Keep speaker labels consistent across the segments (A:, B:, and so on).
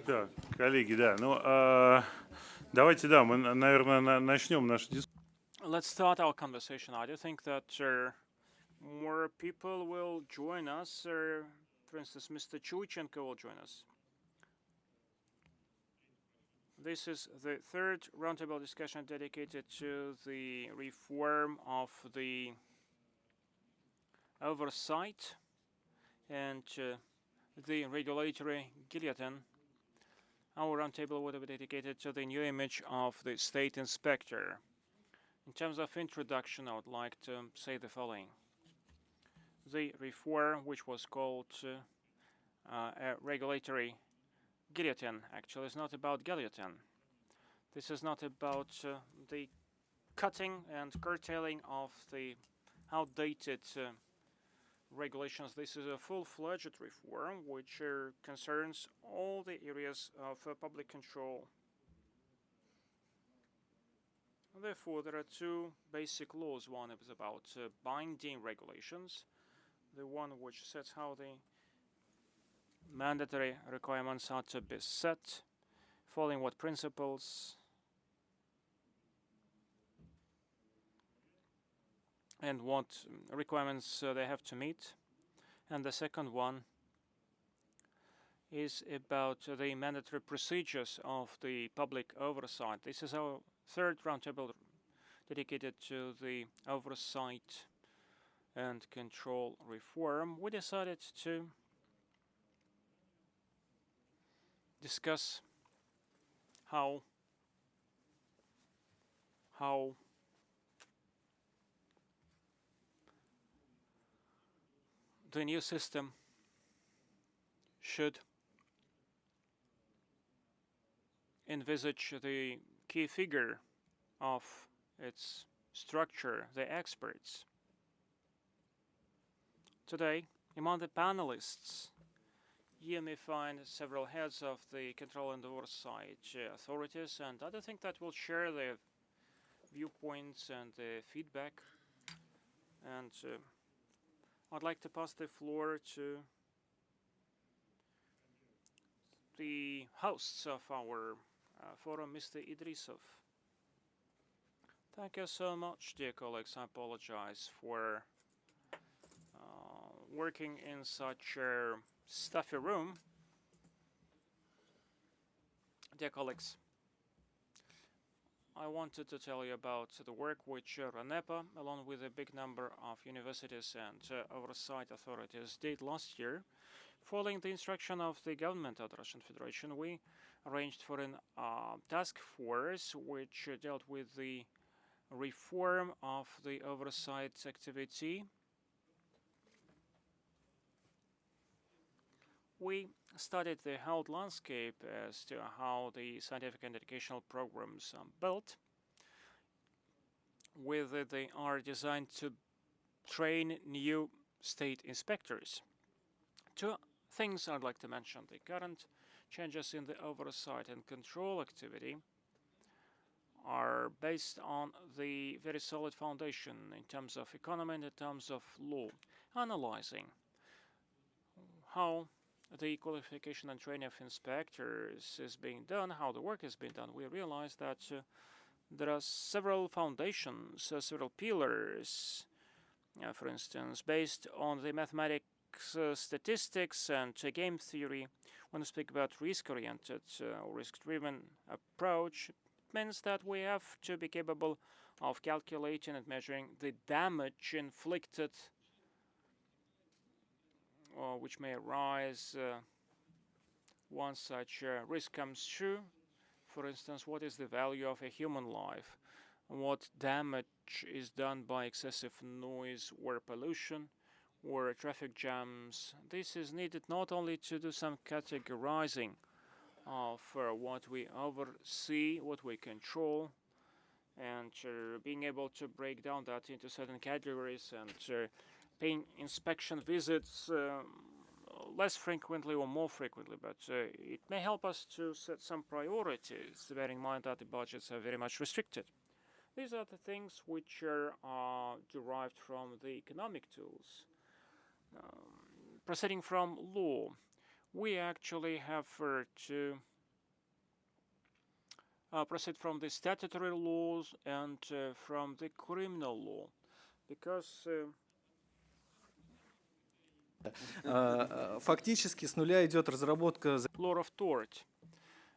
A: Да, коллеги, да. Давайте, да, мы, наверное, начнем нашу дискуссию.
B: Let's start our conversation. I do think that more people will join us. For instance, Mr. Chuichenko will join us. This is the third roundtable discussion dedicated to the reform of the oversight and the regulatory guillotine. Our roundtable would be dedicated to the new image of the state inspector. In terms of introduction, I would like to say the following. The reform, which was called a regulatory guillotine, actually is not about guillotine. This is not about the cutting and curtailing of the outdated regulations. This is a full-fledged reform which concerns all the areas of public control. Therefore, there are two basic laws. One is about binding regulations, the one which sets how the mandatory requirements are to be set, following what principles and what requirements they have to meet. And the second one is about the mandatory procedures of the public oversight. This is our third roundtable dedicated to the oversight and control reform. We decided to discuss how the new system should envisage the key figure of its structure, the experts. Today, among the panelists, you may find several heads of the control and oversight authorities, and I do think that will share their viewpoints and feedback. And I'd like to pass the floor to the hosts of our forum, Mr. Idrisov. Thank you so much, dear colleagues. I apologize for working in such a stuffy room. Dear colleagues, I wanted to tell you about the work which RANEPA, along with a big number of universities and oversight authorities, did last year. Following the instruction of the government of the Russian Federation, we arranged for a task force which dealt with the reform of the oversight activity. We studied the whole landscape as to how the scientific and educational programs are built, whether they are designed to train new state inspectors. Two things I'd like to mention. The current changes in the oversight and control activity are based on the very solid foundation in terms of economy and in terms of law, analyzing how the qualification and training of inspectors is being done, how the work is being done. We realize that there are several foundations, several pillars, for instance, based on the mathematics, statistics, and game theory. When we speak about risk-oriented or risk-driven approach, it means that we have to be capable of calculating and measuring the damage inflicted which may arise once such risk comes true. For instance, what is the value of a human life? What damage is done by excessive noise or pollution or traffic jams? This is needed not only to do some categorizing of what we oversee, what we control, and being able to break down that into certain categories and paying inspection visits less frequently or more frequently, but it may help us to set some priorities, bearing in mind that the budgets are very much restricted. These are the things which are derived from the economic tools. Proceeding from law, we actually have to proceed from the statutory laws and from the criminal law, because
C: Фактически с нуля идет разработка.
B: law of tort.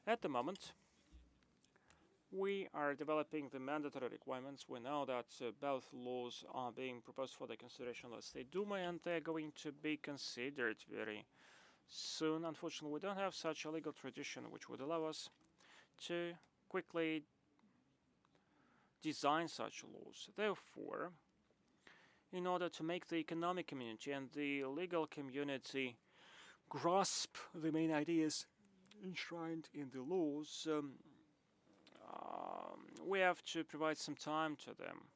B: At the moment, we are developing the mandatory requirements. We know that both laws are being proposed for the consideration of the State Duma, and they're going to be considered very soon. Unfortunately, we don't have such a legal tradition which would allow us to quickly design such laws. Therefore, in order to make the economic community and the legal community grasp the main ideas enshrined in the laws, we have to provide some time to them.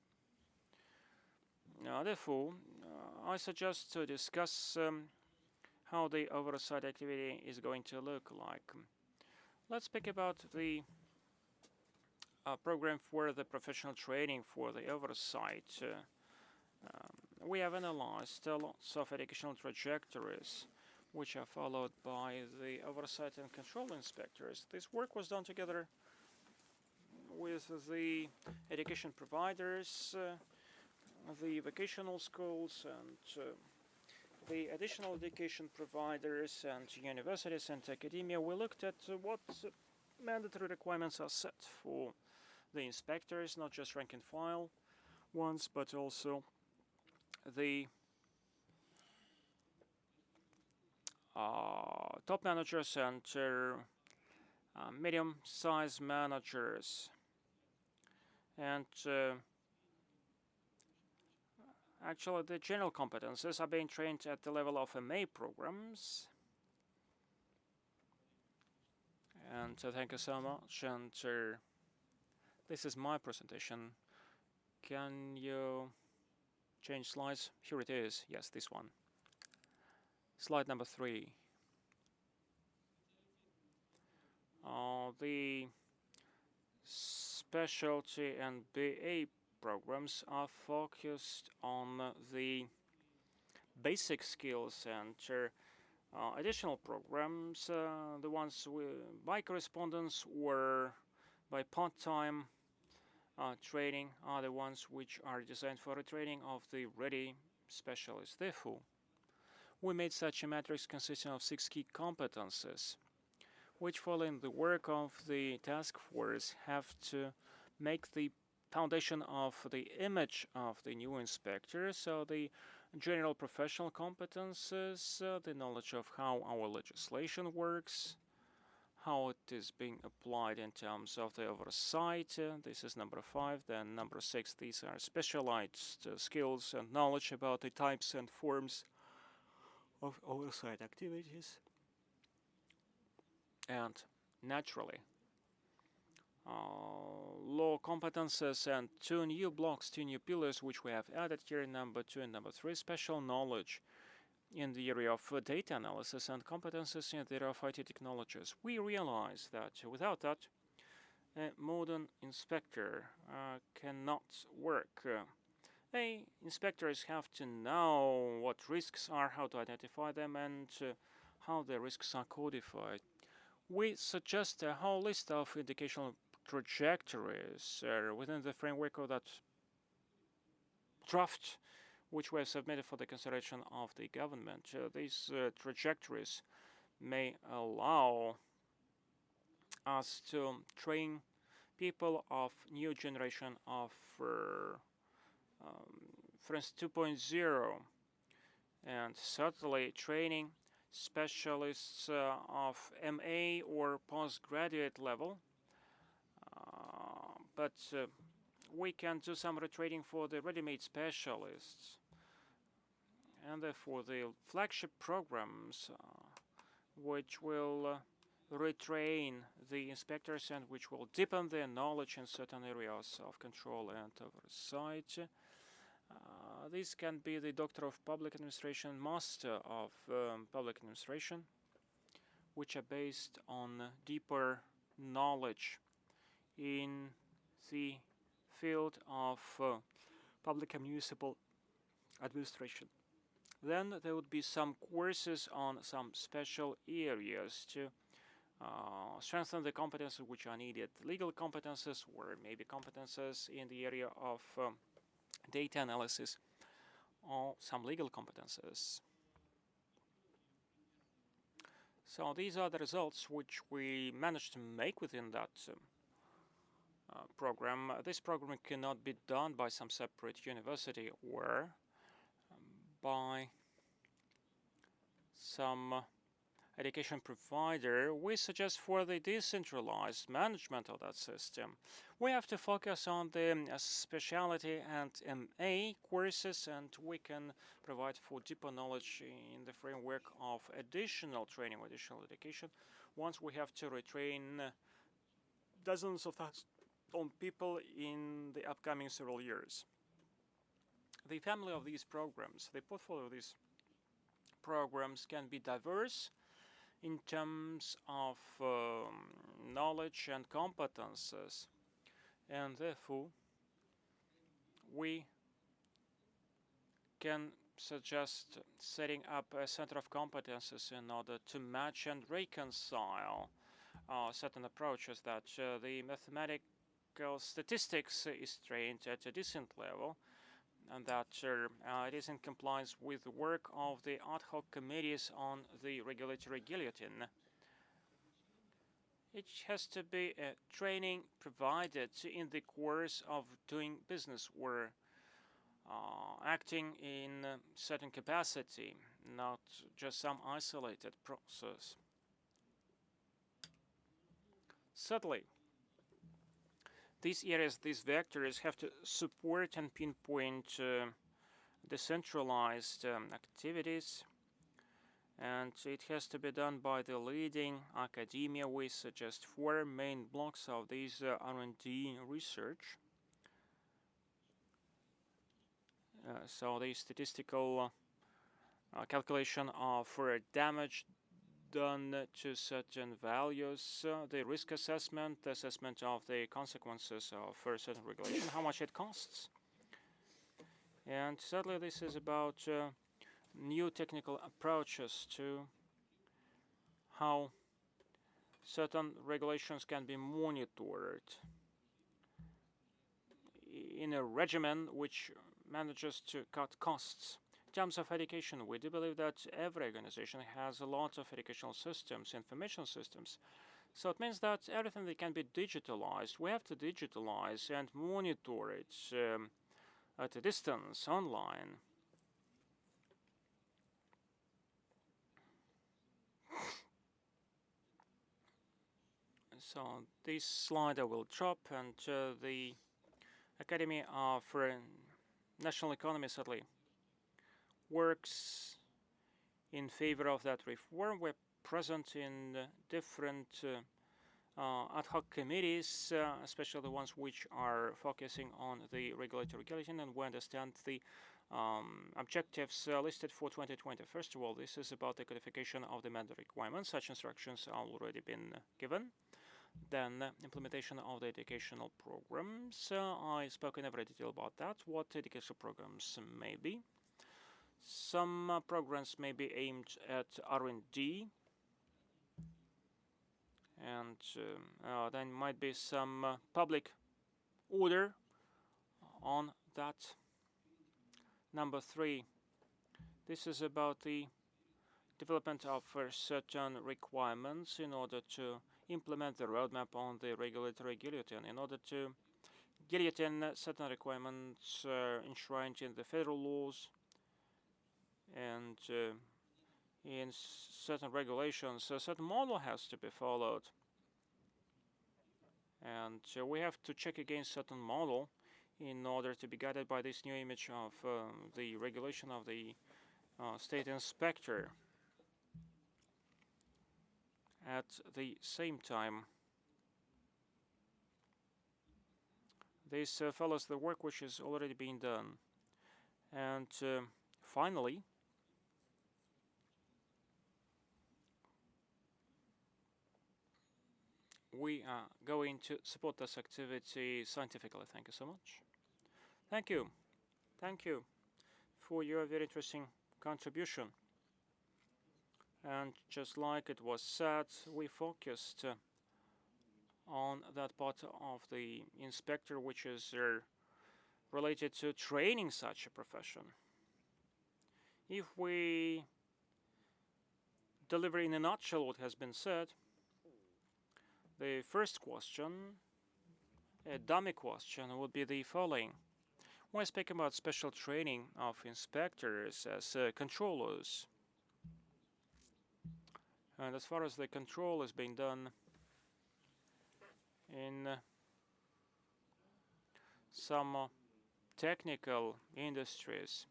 B: Therefore, I suggest to discuss how the oversight activity is going to look like. Let's speak about the program for the professional training for the oversight. We have analyzed lots of educational trajectories which are followed by the oversight and control inspectors. This work was done together with the education providers, the vocational schools, and the additional education providers and universities and academia. We looked at what mandatory requirements are set for the inspectors, not just rank and file ones, but also the top managers and medium-sized managers. And actually, the general competences are being trained at the level of MA programs. And thank you so much. And this is my presentation. Can you change slides? Here it is. Yes, this one. Slide number 3. The specialty and BA programs are focused on the basic skills, and additional programs, the ones by correspondence or by part-time training, are the ones which are designed for the training of the ready specialists. Therefore, we made such a matrix consisting of 6 key competences, which, following the work of the task force, have to make the foundation of the image of the new inspector. So the general professional competences, the knowledge of how our legislation works, how it is being applied in terms of the oversight. This is number 5. Then number 6, these are specialized skills and knowledge about the types and forms of oversight activities. And naturally, law competences and 2 new blocks, 2 new pillars, which we have added here, number 2 and number 3, special knowledge in the area of data analysis and competences in the area of IT technologies. We realize that without that, a modern inspector cannot work. Inspectors have to know what risks are, how to identify them, and how the risks are codified. We suggest a whole list of educational trajectories within the framework of that draft which we have submitted for the consideration of the government. These trajectories may allow us to train people of new generation of, for instance, 2.0, and certainly training specialists of MA or postgraduate level, but we can do some retraining for the ready-made specialists, and therefore the flagship programs which will retrain the inspectors and which will deepen their knowledge in certain areas of control and oversight. This can be the Doctor of Public Administration, Master of Public Administration, which are based on deeper knowledge in the field of public and municipal administration. Then there would be some courses on some special areas to strengthen the competences which are needed, legal competences or maybe competences in the area of data analysis or some legal competences. So these are the results which we managed to make within that program. This program cannot be done by some separate university or by some education provider. We suggest for the decentralized management of that system, we have to focus on the specialty and MA courses, and we can provide for deeper knowledge in the framework of additional training, additional education. Once we have to retrain dozens of thousands of people in the upcoming several years. The family of these programs, the portfolio of these programs can be diverse in terms of knowledge and competences, and therefore we can suggest setting up a center of competences in order to match and reconcile certain approaches that the mathematical statistics is trained at a decent level, and that it is in compliance with the work of the ad hoc committees on the regulatory guillotine. It has to be a training provided in the course of doing business or acting in a certain capacity, not just some isolated process. Certainly, these areas, these vectors, have to support and pinpoint decentralized activities, and it has to be done by the leading academia. We suggest 4 main blocks of these R&D research. So the statistical calculation of damage done to certain values, the risk assessment, the assessment of the consequences of a certain regulation, how much it costs. And certainly this is about new technical approaches to how certain regulations can be monitored in a regimen which manages to cut costs. In terms of education, we do believe that every organization has a lot of educational systems, information systems. So it means that everything that can be digitalized, we have to digitalize and monitor it at a distance, online. So this slide I will drop, and the Academy of National Economy certainly works in favor of that reform. We're present in different ad hoc committees, especially the ones which are focusing on the regulatory guillotine, and we understand the objectives listed for 2020. First of all, this is about the codification of the mandatory requirements. Such instructions have already been given. Then implementation of the educational programs. I spoke in every detail about that, what educational programs may be. Some programs may be aimed at R&D, and then might be some public order on that. Number 3, this is about the development of certain requirements in order to implement the roadmap on the regulatory guillotine. In order to guillotine certain requirements enshrined in the federal laws and in certain regulations, a certain model has to be followed. And we have to check against certain model in order to be guided by this new image of the regulation of the state inspector. At the same time, this follows the work which is already being done. And finally, we are going to support this activity scientifically. Thank you so much. Thank you. Thank you for your very interesting contribution. And just like it was said, we focused on that part of the inspector which is related to training such a profession. If we deliver in a nutshell what has been said, the first question, a dummy question, would be the following. When I speak about special training of inspectors as controllers, and as far as the control is being done in some technical industries,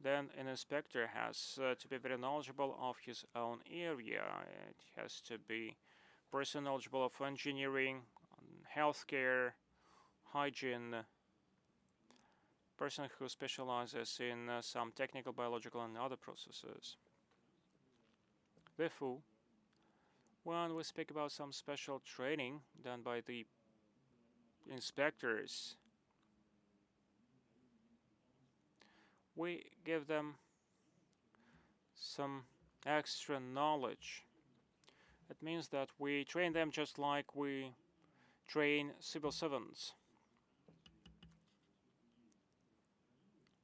B: then an inspector has to be very knowledgeable of his own area. It has to be person knowledgeable of engineering, healthcare, hygiene, person who specializes in some technical, biological, and other processes. Therefore, when we speak about some special training done by the inspectors, we give them some extra knowledge. It means that we train them just like we train civil servants.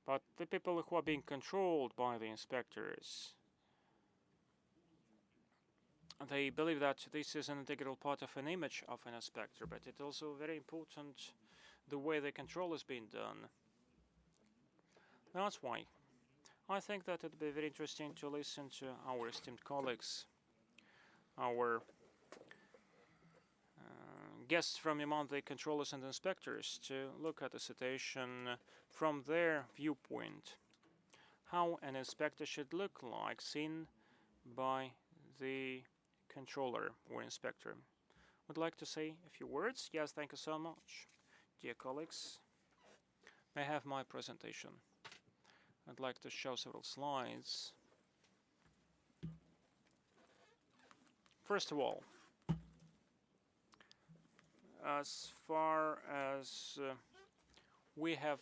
B: But the people who are being controlled by the inspectors, they believe that this is an integral part of an image of an inspector, but it's also very important the way the control is being done. That's why I think that it would be very interesting to listen to our esteemed colleagues, our guests from among the controllers and inspectors, to look at the situation from their viewpoint, how an inspector should look like seen by the controller or inspector. Would like to say a few words? Yes, thank you so much. Dear colleagues, may I have my presentation? I'd like to show several slides. First of all, as far as we have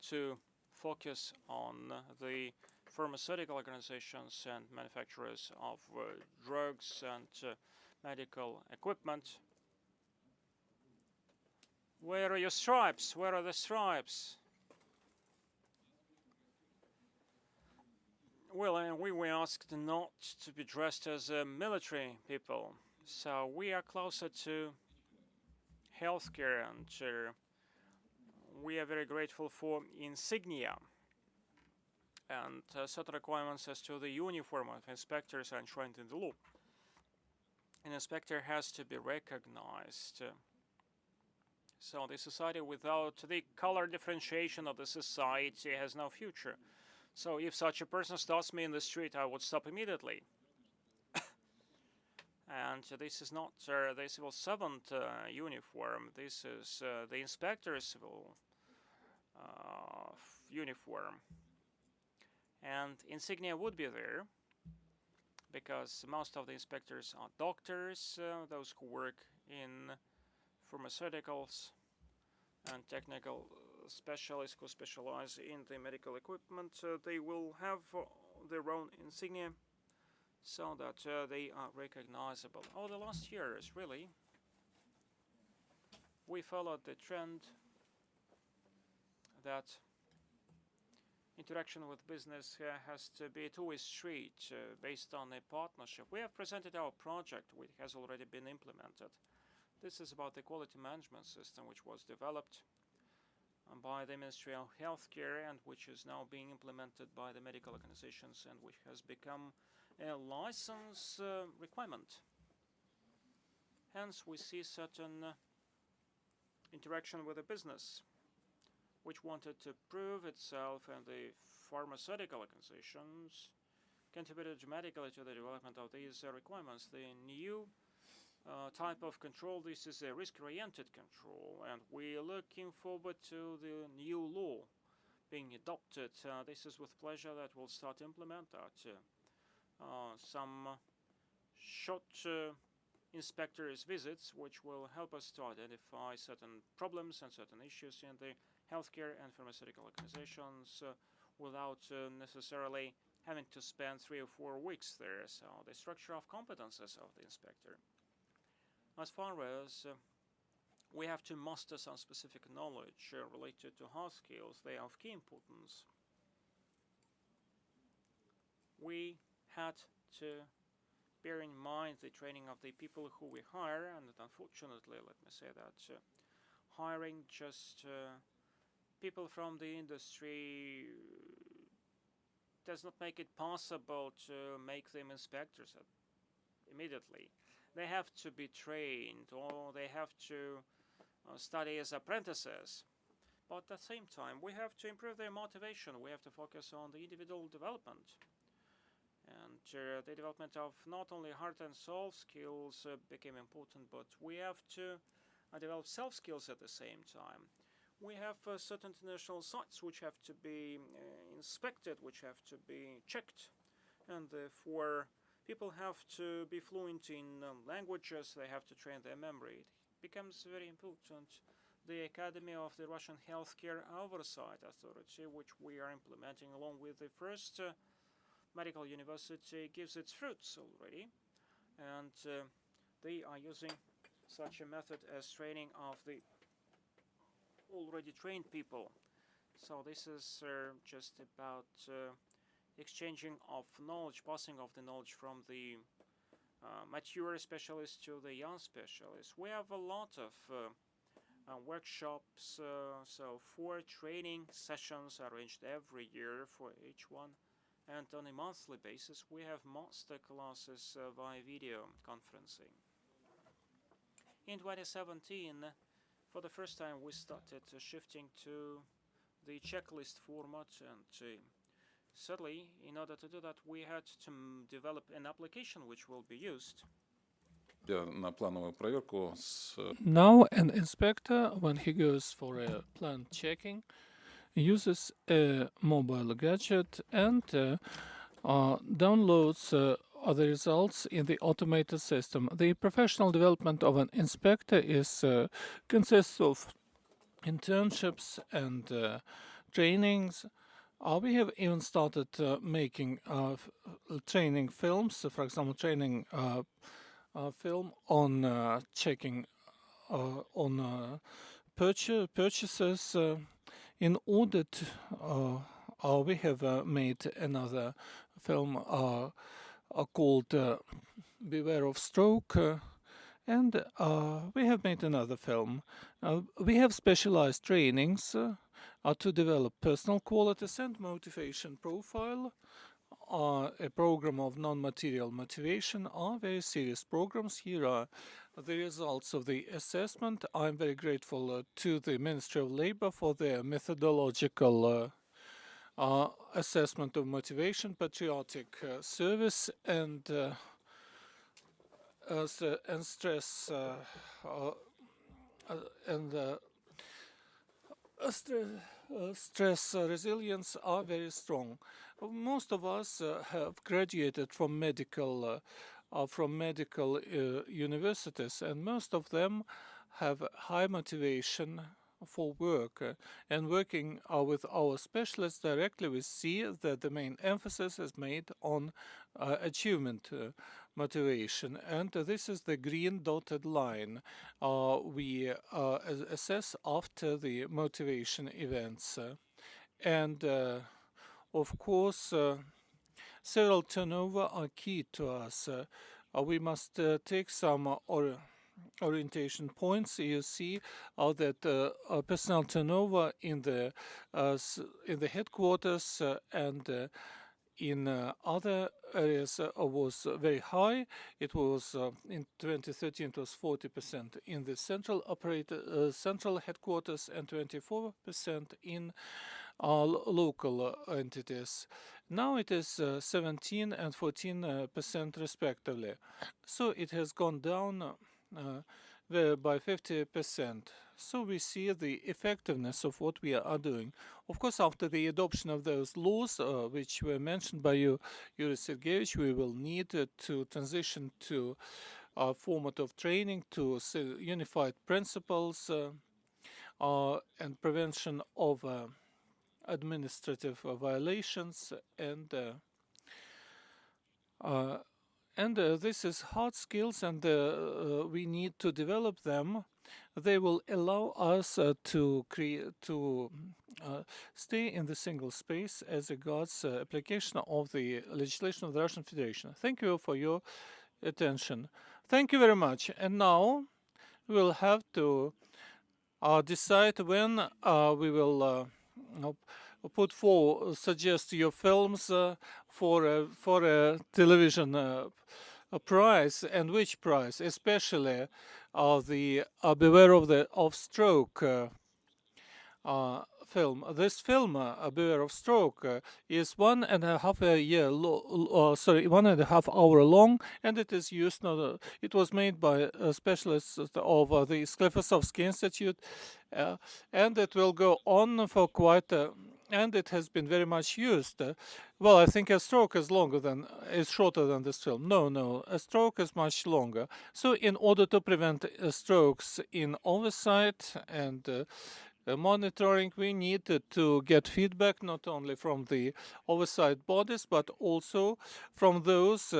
B: to focus on the pharmaceutical organizations and manufacturers of drugs and medical equipment. Where are your stripes? Where are the stripes? Well, we were asked not to be dressed as military people, so we are closer to healthcare, and we are very grateful for insignia and certain requirements as to the uniform of inspectors are enshrined in the law. An inspector has to be recognized. So the society without the color differentiation of the society has no future. So if such a person stops me in the street, I would stop immediately. And this is not the civil servant uniform. This is the inspector's civil uniform. And insignia would be there because most of the inspectors are doctors, those who work in pharmaceuticals, and technical specialists who specialize in the medical equipment. They will have their own insignia so that they are recognizable. Over the last years, really, we followed the trend that interaction with business has to be a two-way street based on a partnership. We have presented our project, which has already been implemented. This is about the quality management system, which was developed by the Ministry of Healthcare and which is now being implemented by the medical organizations and which has become a license requirement. Hence, we see certain interaction with the business, which wanted to prove itself, and the pharmaceutical organizations contributed dramatically to the development of these requirements. The new type of control, this is a risk-oriented control, and we are looking forward to the new law being adopted. This is with pleasure that we'll start to implement that. Some short inspectors visits, which will help us to identify certain problems and certain issues in the healthcare and pharmaceutical organizations without necessarily having to spend 3 or 4 weeks there. So the structure of competences of the inspector. As far as we have to master some specific knowledge related to hard skills, they are of key importance. We had to bear in mind the training of the people who we hire, and unfortunately, let me say that hiring just people from the industry does not make it possible to make them inspectors immediately. They have to be trained, or they have to study as apprentices. But at the same time, we have to improve their motivation. We have to focus on the individual development. And the development of not only heart and soul skills became important, but we have to develop soft skills at the same time. We have certain international sites which have to be inspected, which have to be checked, and therefore people have to be fluent in languages, they have to train their memory. It becomes very important. The Academy of the Russian Healthcare Oversight Authority, which we are implementing along with the first medical university, gives its fruits already, and they are using such a method as training of the already trained people. So this is just about exchanging of knowledge, passing of the knowledge from the mature specialists to the young specialists. We have a lot of workshops, so 4 training sessions arranged every year for each one. And on a monthly basis, we have master classes via video conferencing. In 2017, for the first time, we started shifting to the checklist format, and certainly, in order to do that, we had to develop an application which will be used.
D: На плановую проверку с
E: Now, an inspector, when he goes for a plant checking, uses a mobile gadget and downloads the results in the automated system. The professional development of an inspector consists of internships and trainings. We have even started making training films, for example, training film on checking on purchases. In order to, we have made another film called Beware of Stroke, and we have made another film. We have specialized trainings to develop personal qualities and motivation profile. A program of non-material motivation are very serious programs. Here are the results of the assessment. I'm very grateful to the Ministry of Labor for their methodological assessment of motivation, patriotic service, and stress stress resilience are very strong. Most of us have graduated from medical universities, and most of them have high motivation for work. And working with our specialists directly, we see that the main emphasis is made on achievement motivation, and this is the green dotted line we assess after the motivation events. And of course, serial turnover are key to us. We must take some orientation points. You see that personnel turnover in the headquarters and in other areas was very high. It was in 2013 it was 40% in the central headquarters and 24% in local entities. Now it is 17 and 14% respectively. So it has gone down by 50%. So we see the effectiveness of what we are doing. Of course, after the adoption of those laws, which were mentioned by you, Yuri Sergeyevich, we will need to transition to a format of training to unified principles and prevention of administrative violations, and And this is hard skills, and we need to develop them. They will allow us to stay in the single space as regards application of the legislation of the Russian Federation. Thank you for your attention. Thank you very much. And now we'll have to decide when we will suggest your films for a television a prize, and which prize, especially the Beware of Stroke film. This film, Beware of Stroke, is 1.5 year, 1.5 hour long, and it is used. It was made by specialists of the Sklifosovsky Institute, and it will go on for quite. And it has been very much used. Well, I think a stroke is shorter than this film. No, a stroke is much longer. So, in order to prevent strokes in oversight and monitoring, we need to get feedback not only from the oversight bodies but also from those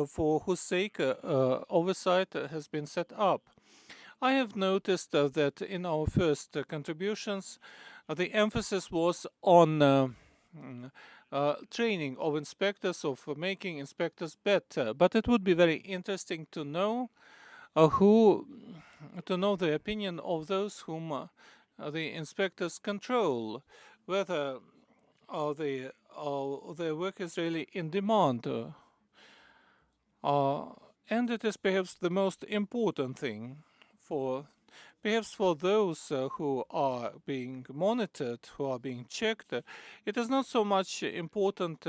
E: for whose sake oversight has been set up. I have noticed that in our first contributions, the emphasis was on training of inspectors, of making inspectors better. But it would be very interesting to know the opinion of those whom the inspectors control, whether their work is really in demand. And it is perhaps the most important thing for those who are being monitored, who are being checked. It is not so much important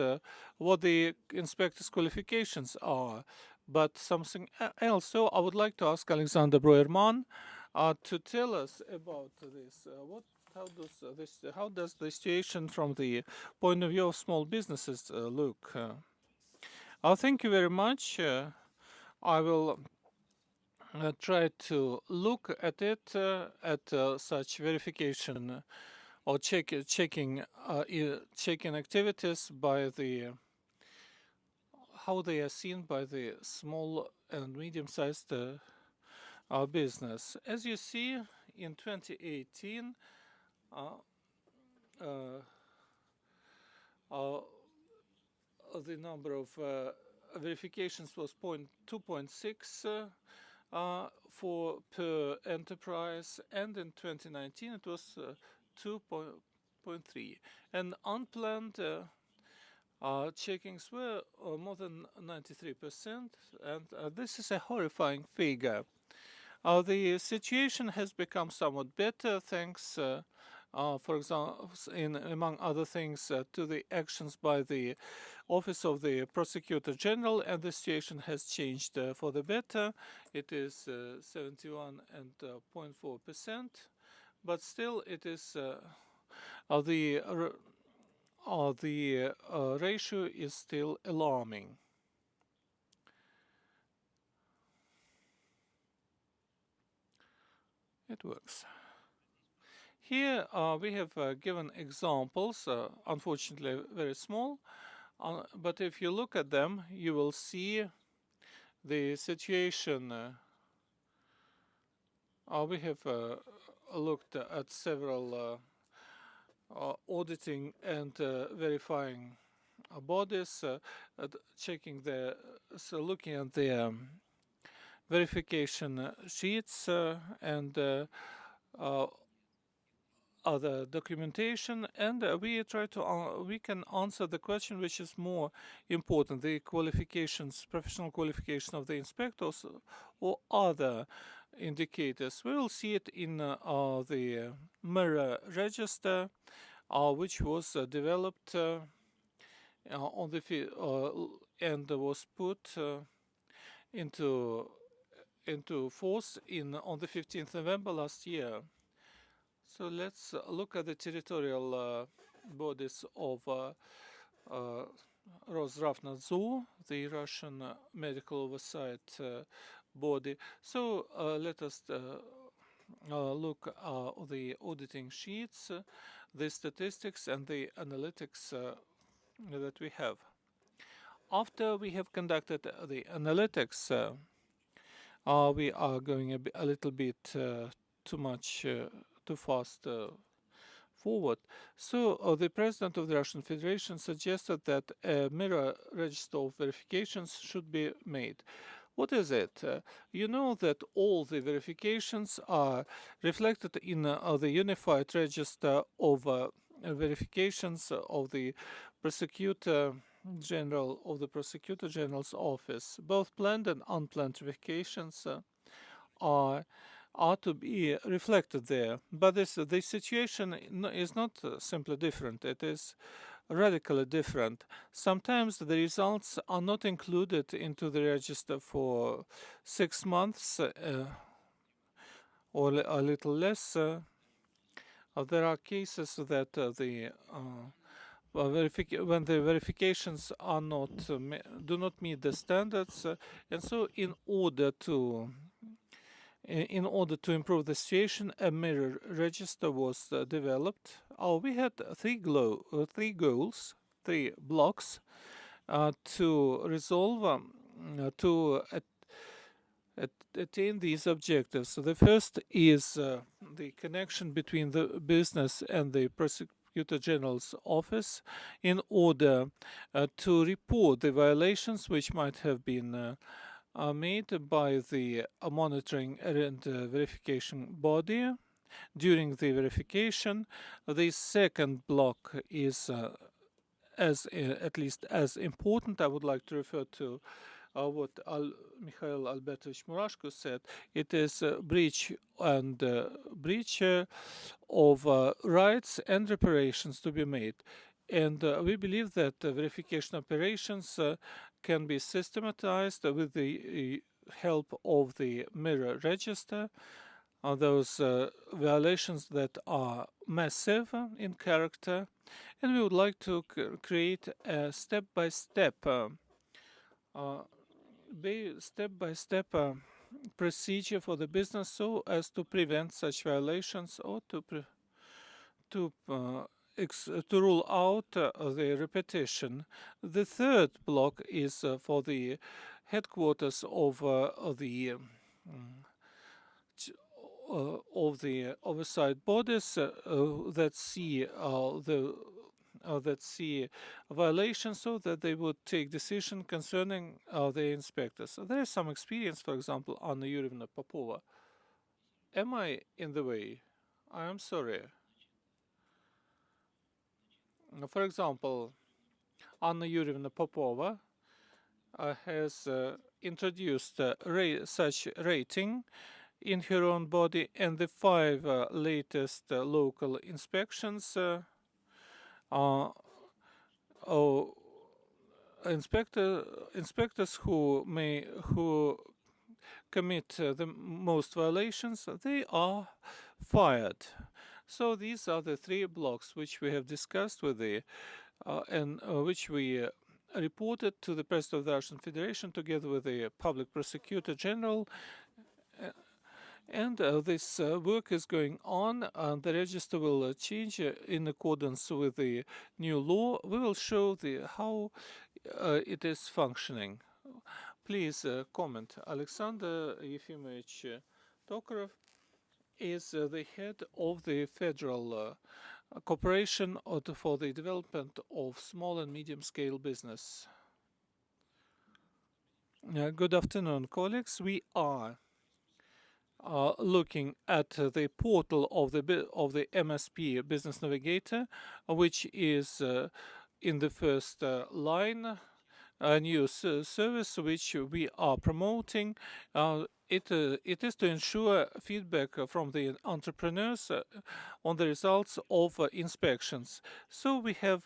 E: what the inspector's qualifications are, but something else. So I would like to ask Alexander Breuermann to tell us about this. How does the situation from the point of view of small businesses look? Thank you very much. I will try to look at it at such verification or checking activities by how they are seen by the small and medium-sized business. As you see, in 2018, the number of verifications was 2.6 for per enterprise, and in 2019 it was 2.3. And unplanned checkings were more than 93%, and this is a horrifying figure. The situation has become somewhat better thanks, for example, among other things, to the actions by the Office of the Prosecutor General, and the situation has changed for the better. It is 71.4%, but still it is the ratio is still alarming. It works. Here we have given examples, unfortunately very small, but if you look at them, you will see the situation. We have looked at several auditing and verifying bodies, looking at the verification sheets and other documentation, and we can answer the question which is more important: the qualifications, professional qualification of the inspectors, or other indicators. We will see it in the mirror register, which was developed on the and was put into force on the 15th November last year. So let's look at the territorial bodies of Roszdravnadzor, the Russian medical oversight body. So let us look at the auditing sheets, the statistics and the analytics that we have. After we have conducted the analytics, we are going a little bit too much, too fast forward. So the President of the Russian Federation suggested that a mirror register of verifications should be made. What is it? You know that all the verifications are reflected in the unified register of verifications of the prosecutor general of the prosecutor general's office. Both planned and unplanned verifications are to be reflected there. But the situation is not simply different. It is radically different. Sometimes the results are not included into the register for 6 months or a little less. There are cases that when the verifications are not do not meet the standards, and so in order to improve the situation, a mirror register was developed. We had three goals, 3 blocks to resolve, to attain these objectives. So the first is the connection between the business and the Prosecutor General's office in order to report the violations which might have been made by the monitoring and verification body during the verification. The second block is at least as important. I would like to refer to what Mikhail Albertovich Murashko said. It is breach of rights and reparations to be made. And we believe that verification operations can be systematized with the help of the mirror register. Those violations that are massive in character, and we would like to create a step-by-step procedure for the business so as to prevent such violations or to rule out the repetition. The third block is for the headquarters of the oversight bodies that see violations, so that they would take decision concerning the inspectors. So there is some experience, for example, Anna Yurievna Popova. Am I in the way? I am sorry. For example, Anna Yurievna Popova has introduced such rating in her own body, and the 5 latest local inspections inspectors who commit the most violations, they are fired. So these are the 3 blocks which we have discussed with the and which we reported to the President of the Russian Federation together with the Public Prosecutor General. And this work is going on, and the register will change in accordance with the new law. We will show how it is functioning. Please comment. Alexander Yefimovich Tokarov is the head of the Federal Corporation for the Development of Small and Medium Scale Business. Good afternoon, colleagues. We are looking at the portal of the MSP Business Navigator, which is in the first line, a new service which we are promoting. It is to ensure feedback from the entrepreneurs on the results of inspections. So we have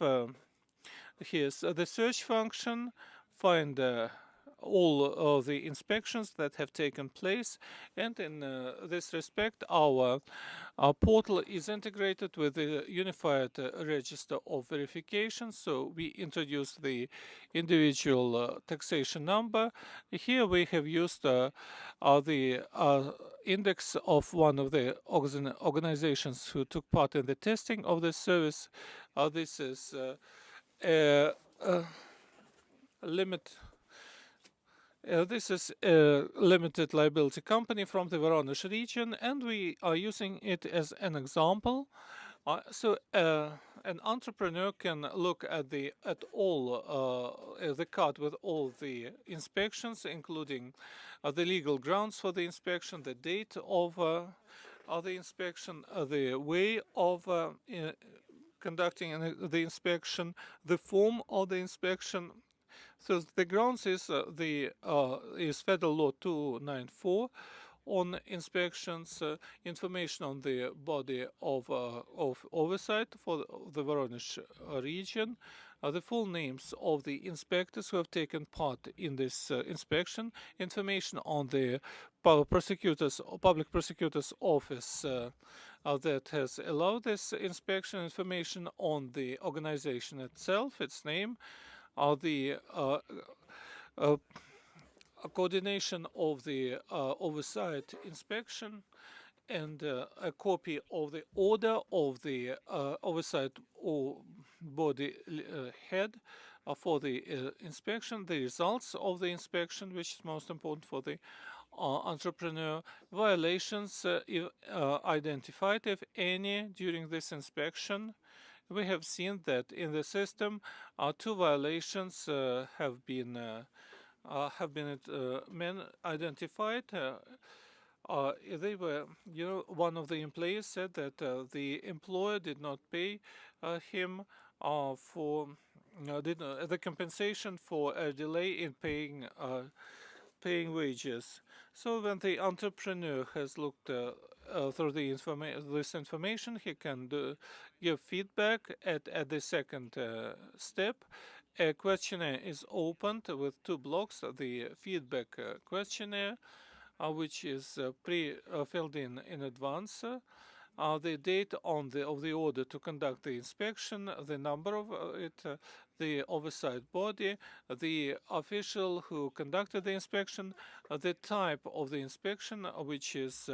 E: here's the search function, find all the inspections that have taken place, and in this respect our portal is integrated with the unified register of verification. So we introduce the individual taxation number. Here we have used the index of one of the organizations who took part in the testing of this service. This is This is a limited liability company from the Voronezh region, and we are using it as an example. So an entrepreneur can look at the card with all the inspections, including the legal grounds for the inspection, the date of the inspection, the way of conducting the inspection, the form of the inspection. So the grounds is Federal Law 294 on inspections, information on the body of oversight for the Voronezh region, the full names of the inspectors who have taken part in this inspection, information on the public prosecutor's office that has allowed this inspection, information on the organization itself, its name, the coordination of the oversight inspection, and a copy of the order of the oversight or body head for the inspection, the results of the inspection, which is most important for the entrepreneur, violations identified, if any, during this inspection. We have seen that in the system, 2 violations have been identified. They were, one of the employees said that the employer did not pay him for the compensation for a delay in paying wages. So when the entrepreneur has looked through this information, he can give feedback at the second step. A questionnaire is opened with 2 blocks: the feedback questionnaire, which is filled in advance, the date of the order to conduct the inspection, the number of it, the oversight body, the official who conducted the inspection, the type of the inspection, which is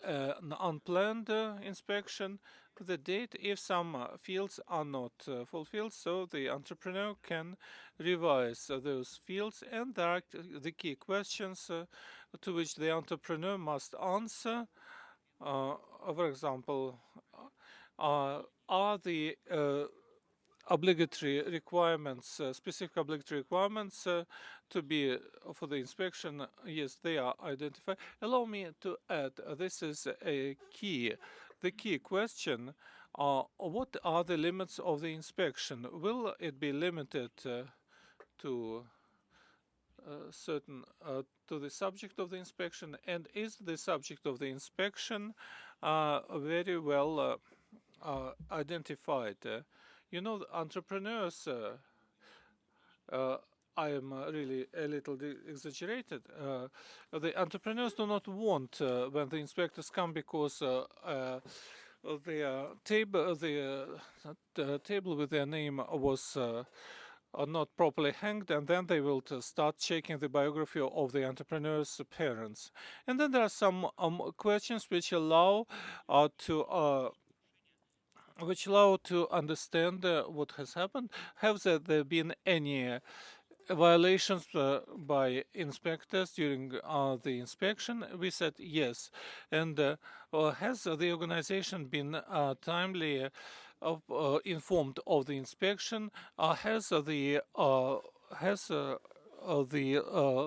E: an unplanned inspection, the date if some fields are not fulfilled, so the entrepreneur can revise those fields, and there are the key questions to which the entrepreneur must answer. For example, are the obligatory requirements, specific obligatory requirements to be for the inspection? Yes, they are identified. Allow me to add, this is a key. The key question, what are the limits of the inspection? Will it be limited to certain to the subject of the inspection, and is the subject of the inspection very well identified? Entrepreneurs, I am really a little exaggerated. The entrepreneurs do not want when the inspectors come, because the table with their name was not properly hanged, and then they will start checking the biography of the entrepreneur's parents. And then there are some questions which allow to understand what has happened. Have there been any violations by inspectors during the inspection? We said yes. And has the organization been timely informed of the inspection? Has the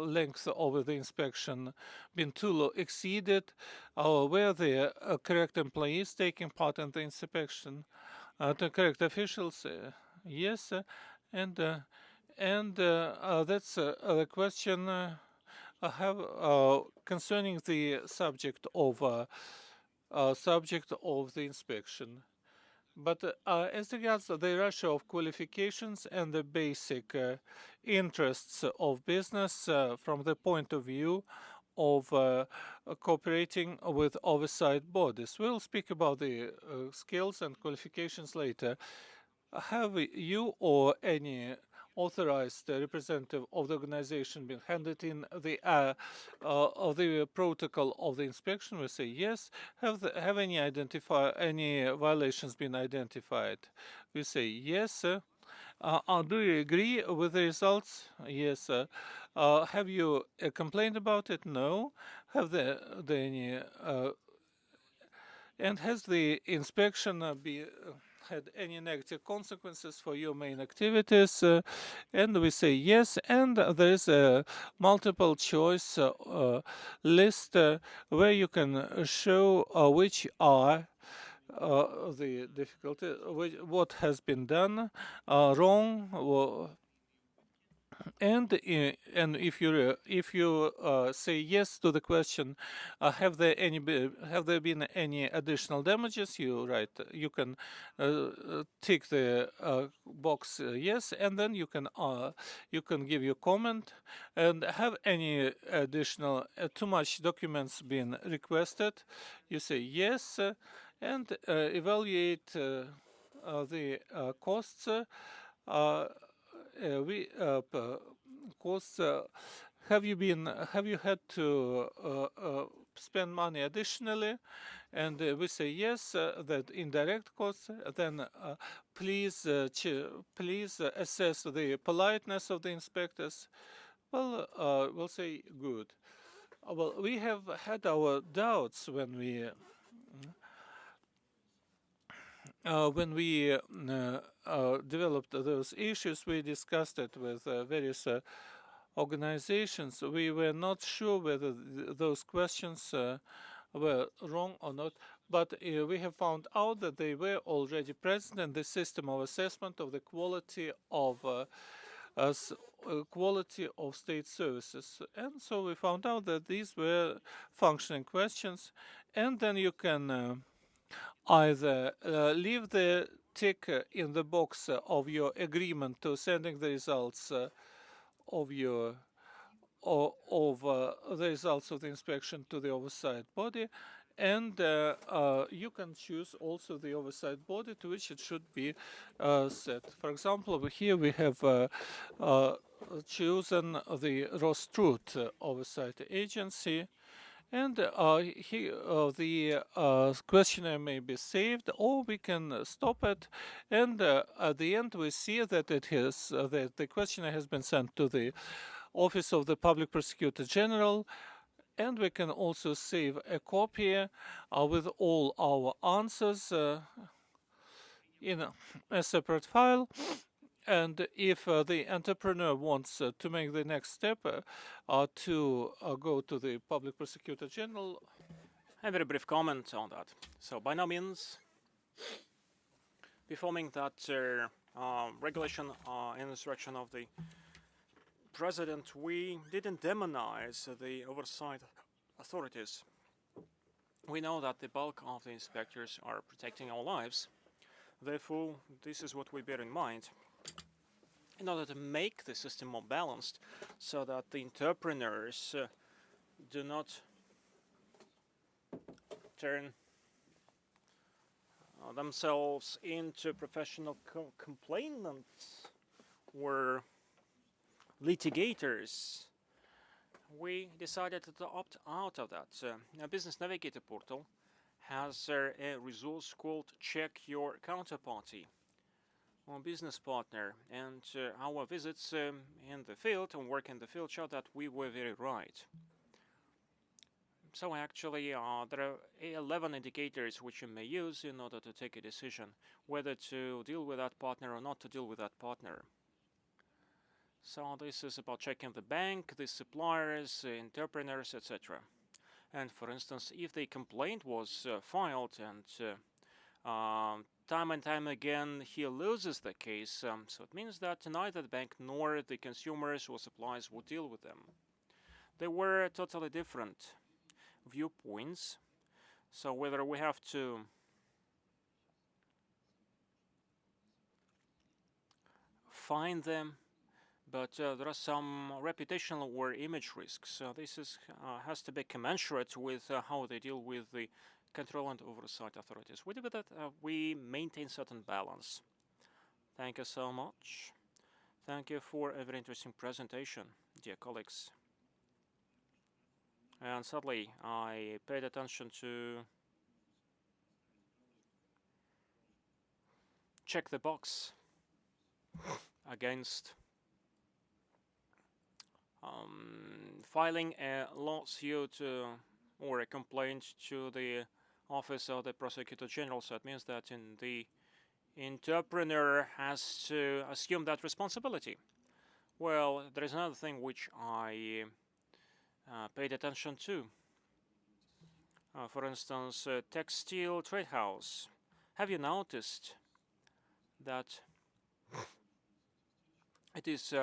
E: length of the inspection been too exceeded? Were the correct employees taking part in the inspection? The correct officials? Yes. And that's the question I have concerning the subject of the inspection. But as regards the ratio of qualifications and the basic interests of business from the point of view of cooperating with oversight bodies, we'll speak about the skills and qualifications later. Have you or any authorized representative of the organization been handed in the protocol of the inspection? We say yes. Have any violations been identified? We say yes. Do you agree with the results? Yes. Have you complained about it? No. Have there any and has the inspection had any negative consequences for your main activities? And we say yes, and there is a multiple choice list where you can show which are the difficulty, what has been done wrong, and if you say yes to the question, have there been any additional damages? You can tick the box yes, and then you can give your comment. And have any additional too much documents been requested? You say yes, and evaluate the costs. We costs. Have you had to spend money additionally? And we say yes, that indirect costs. Then please please assess the politeness of the inspectors. Well, we'll say good. Well, we have had our doubts when we developed those issues. We discussed it with various organizations. We were not sure whether those questions were wrong or not, but we have found out that they were already present in the system of assessment of the quality of state services. And so we found out that these were functioning questions, and then you can either leave the tick in the box of your agreement to sending the results of your of the results of the inspection to the oversight body, and you can choose also the oversight body to which it should be set. For example, over here we have chosen the Rostrut Oversight Agency, and the questionnaire may be saved, or we can stop it, and at the end we see that that the questionnaire has been sent to the Office of the Public Prosecutor General, and we can also save a copy with all our answers in a separate file. And if the entrepreneur wants to make the next step to go to the Public Prosecutor General.
B: A very brief comment on that. So by no means performing that regulation and instruction of the President, we didn't demonize the oversight authorities. We know that the bulk of the inspectors are protecting our lives. Therefore, this is what we bear in mind in order to make the system more balanced, so that the entrepreneurs do not turn themselves into professional complainants or litigators. We decided to opt out of that. A Business Navigator portal has a resource called Check Your Counterparty or Business Partner, and our visits in the field and work in the field show that we were very right. So actually there are 11 indicators which you may use in order to take a decision whether to deal with that partner or not to deal with that partner. So this is about checking the bank, the suppliers, entrepreneurs, etc. And for instance, if the complaint was filed and time and time again he loses the case, so it means that neither the bank nor the consumers or suppliers will deal with them. They were totally different viewpoints. So whether we have to find them, but there are some reputational or image risks. So this has to be commensurate with how they deal with the control and oversight authorities. With that, we maintain certain balance. Thank you so much. Thank you for a very interesting presentation, dear colleagues. And sadly, I paid attention to check the box against filing a lawsuit or a complaint to the office of the prosecutor general. So it means that the entrepreneur has to assume that responsibility. Well, there is another thing which I paid attention to. For instance, textile trade house. Have you noticed that it is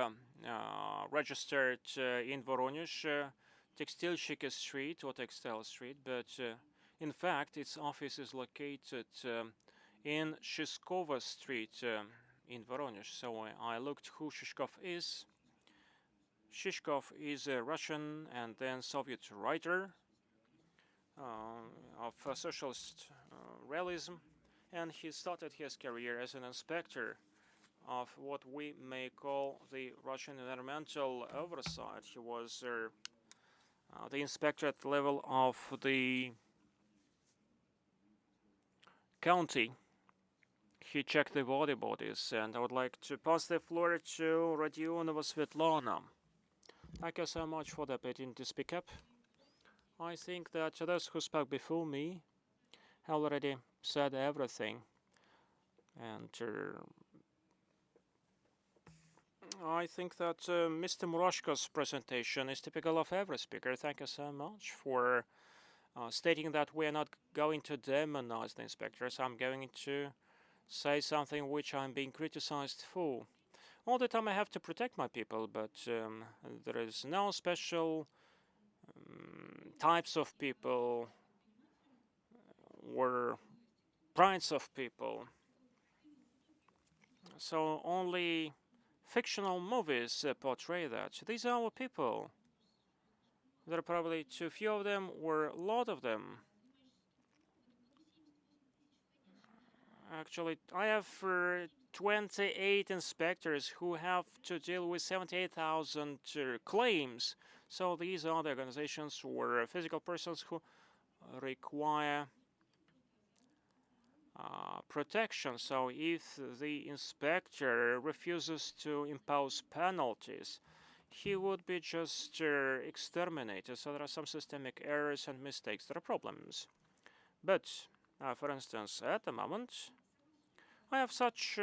B: registered in Voronezh, Textilщики Street or Textile Street, but in fact its office is located in Shishkova Street in Voronezh. So I looked who Shishkov is. Shishkov is a Russian and then Soviet writer of socialist realism, and he started his career as an inspector of what we may call the Russian environmental oversight. He was the inspector at the level of the county. He checked the water bodies, and I would like to pass the floor to Rodionova Svetlana. Thank you so much for the opportunity to speak up. I think that those who spoke before me have already said everything, and I think that Mr. Murashko's presentation is typical of every speaker. Thank you so much for stating that we are not going to demonize the inspectors. I'm going to say something which I'm being criticized for. All the time I have to protect my people, but there is no special types of people or kinds of people. So only fictional movies portray that. These are our people. There are probably too few of them or a lot of them. Actually, I have 28 inspectors who have to deal with 78,000 claims. So these are the organizations or physical persons who require protection. So if the inspector refuses to impose penalties, he would be just exterminated. So there are some systemic errors and mistakes. There are problems. But, for instance, at the moment, I have such,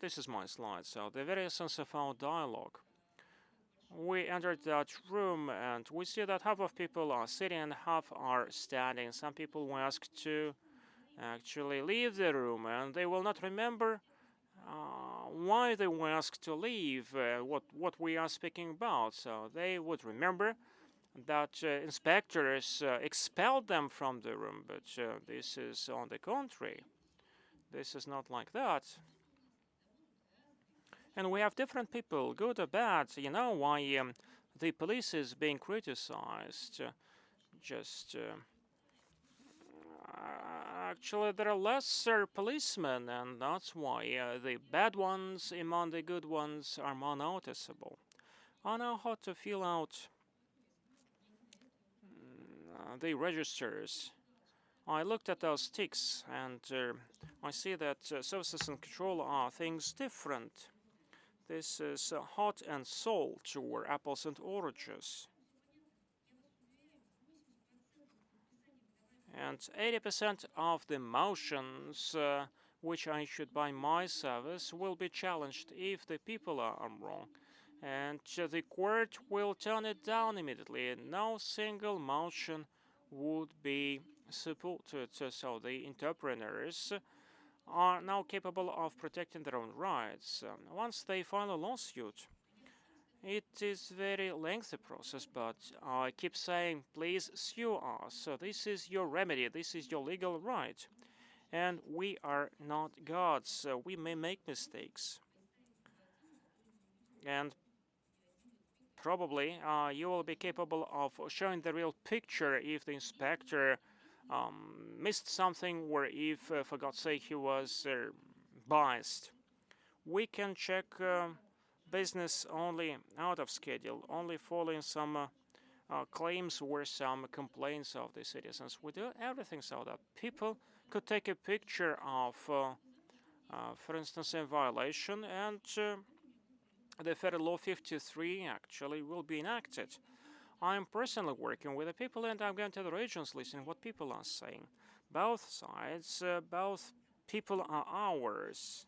B: this is my slide, so the very essence of our dialogue. We entered that room and we see that half of people are sitting and half are standing. Some people were asked to actually leave the room and they will not remember why they were asked to leave, what we are speaking about. So they would remember that inspectors expelled them from the room, but this is on the contrary. This is not like that. And we have different people, good or bad. You know why the police is being criticized? Actually, there are lesser policemen, and that's why the bad ones among the good ones are more noticeable. I know how to fill out the registers. I looked at those ticks, and I see that services and control are things different. This is hot and salt, or apples and oranges. And 80% of the motions which I should buy my service will be challenged if the people are wrong. And the court will turn it down immediately. No single motion would be supported. So the entrepreneurs are now capable of protecting their own rights. Once they file a lawsuit, it is a very lengthy process, but I keep saying, please sue us. So this is your remedy, this is your legal right. And we are not gods, so we may make mistakes. And probably you will be capable of showing the real picture if the inspector missed something, or if, for God's sake, he was biased. We can check business only out of schedule, only following some claims or some complaints of the citizens. We do everything so that people could take a picture of for instance, a violation, and the Federal Law 53 actually will be enacted. I'm personally working with the people, and I'm going to the regions listening what people are saying. Both sides, both people are ours.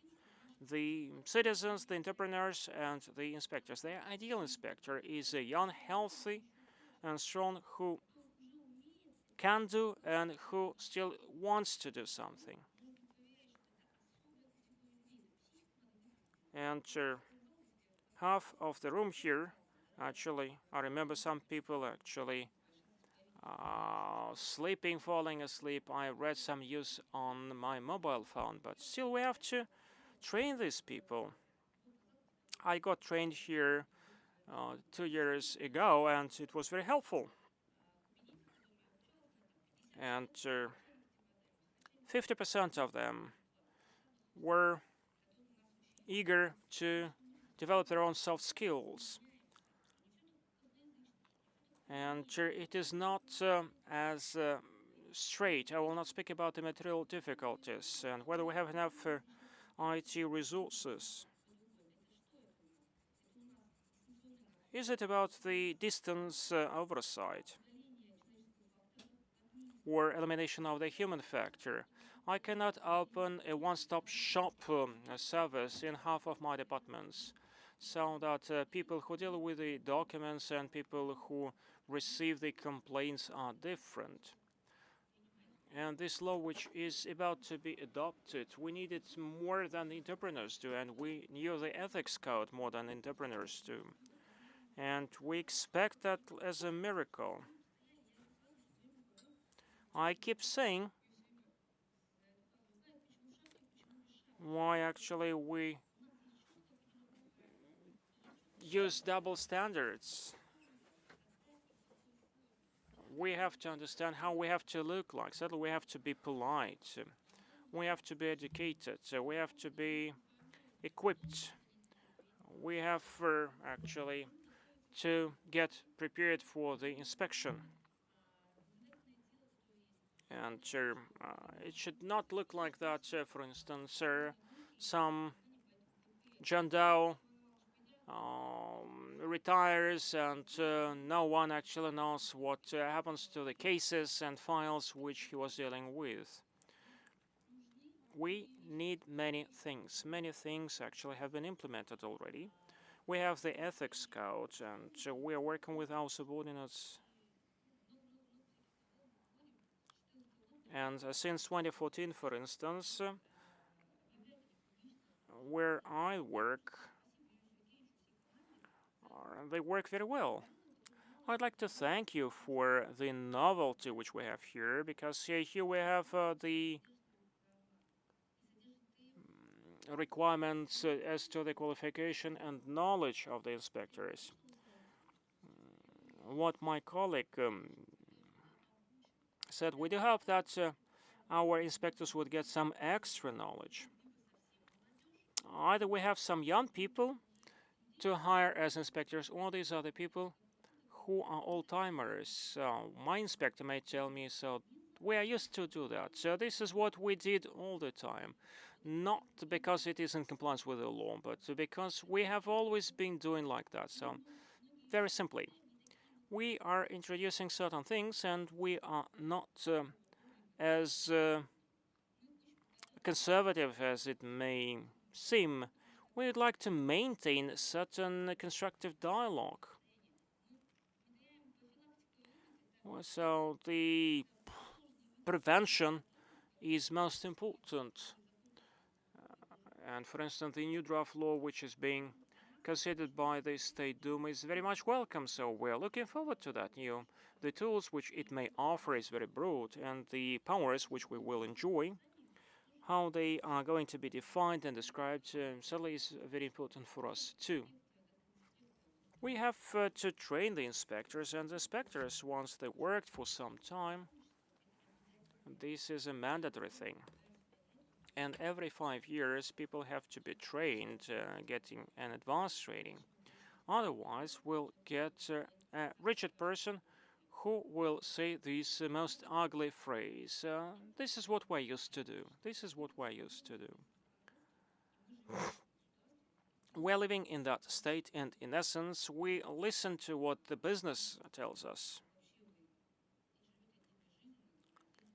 B: The citizens, the entrepreneurs, and the inspectors. The ideal inspector is a young, healthy, and strong who can do and who still wants to do something. And half of the room here, actually, I remember some people actually sleeping, falling asleep. I read some news on my mobile phone, but still we have to train these people. I got trained here 2 years ago, and it was very helpful. And 50% of them were eager to develop their own soft skills. And it is not as straight. I will not speak about the material difficulties and whether we have enough IT resources. Is it about the distance oversight or elimination of the human factor? I cannot open a one-stop shop service in half of my departments, so that people who deal with the documents and people who receive the complaints are different. And this law, which is about to be adopted, we need it more than the entrepreneurs do, and we knew the ethics code more than entrepreneurs do. And we expect that as a miracle. I keep saying why actually we use double standards. We have to understand how we have to look like. Certainly we have to be polite. We have to be educated. We have to be equipped. We have actually to get prepared for the inspection. And it should not look like that, for instance, some John Doe retires and no one actually knows what happens to the cases and files which he was dealing with. We need many things. Many things actually have been implemented already. We have the ethics code, and we are working with our subordinates. And since 2014, for instance, where I work, they work very well. I'd like to thank you for the novelty which we have here, because here we have the requirements as to the qualification and knowledge of the inspectors. What my colleague said, we do hope that our inspectors would get some extra knowledge. Either we have some young people to hire as inspectors, or these are the people who are old-timers. My inspector may tell me, so we are used to do that. So this is what we did all the time. Not because it is in compliance with the law, but because we have always been doing like that. So very simply, we are introducing certain things, and we are not as conservative as it may seem. We would like to maintain certain constructive dialogue. So the prevention is most important. And for instance, the new draft law which is being considered by the State Duma is very much welcome, so we're looking forward to that. The tools which it may offer is very broad, and the powers which we will enjoy, how they are going to be defined and described, certainly is very important for us too. We have to train the inspectors, and the inspectors, once they worked for some time, this is a mandatory thing. And every 5 years, people have to be trained, getting an advanced training. Otherwise, we'll get a rigid person who will say this most ugly phrase. This is what we're used to do. This is what we're used to do. We're living in that state, and in essence, we listen to what the business tells us.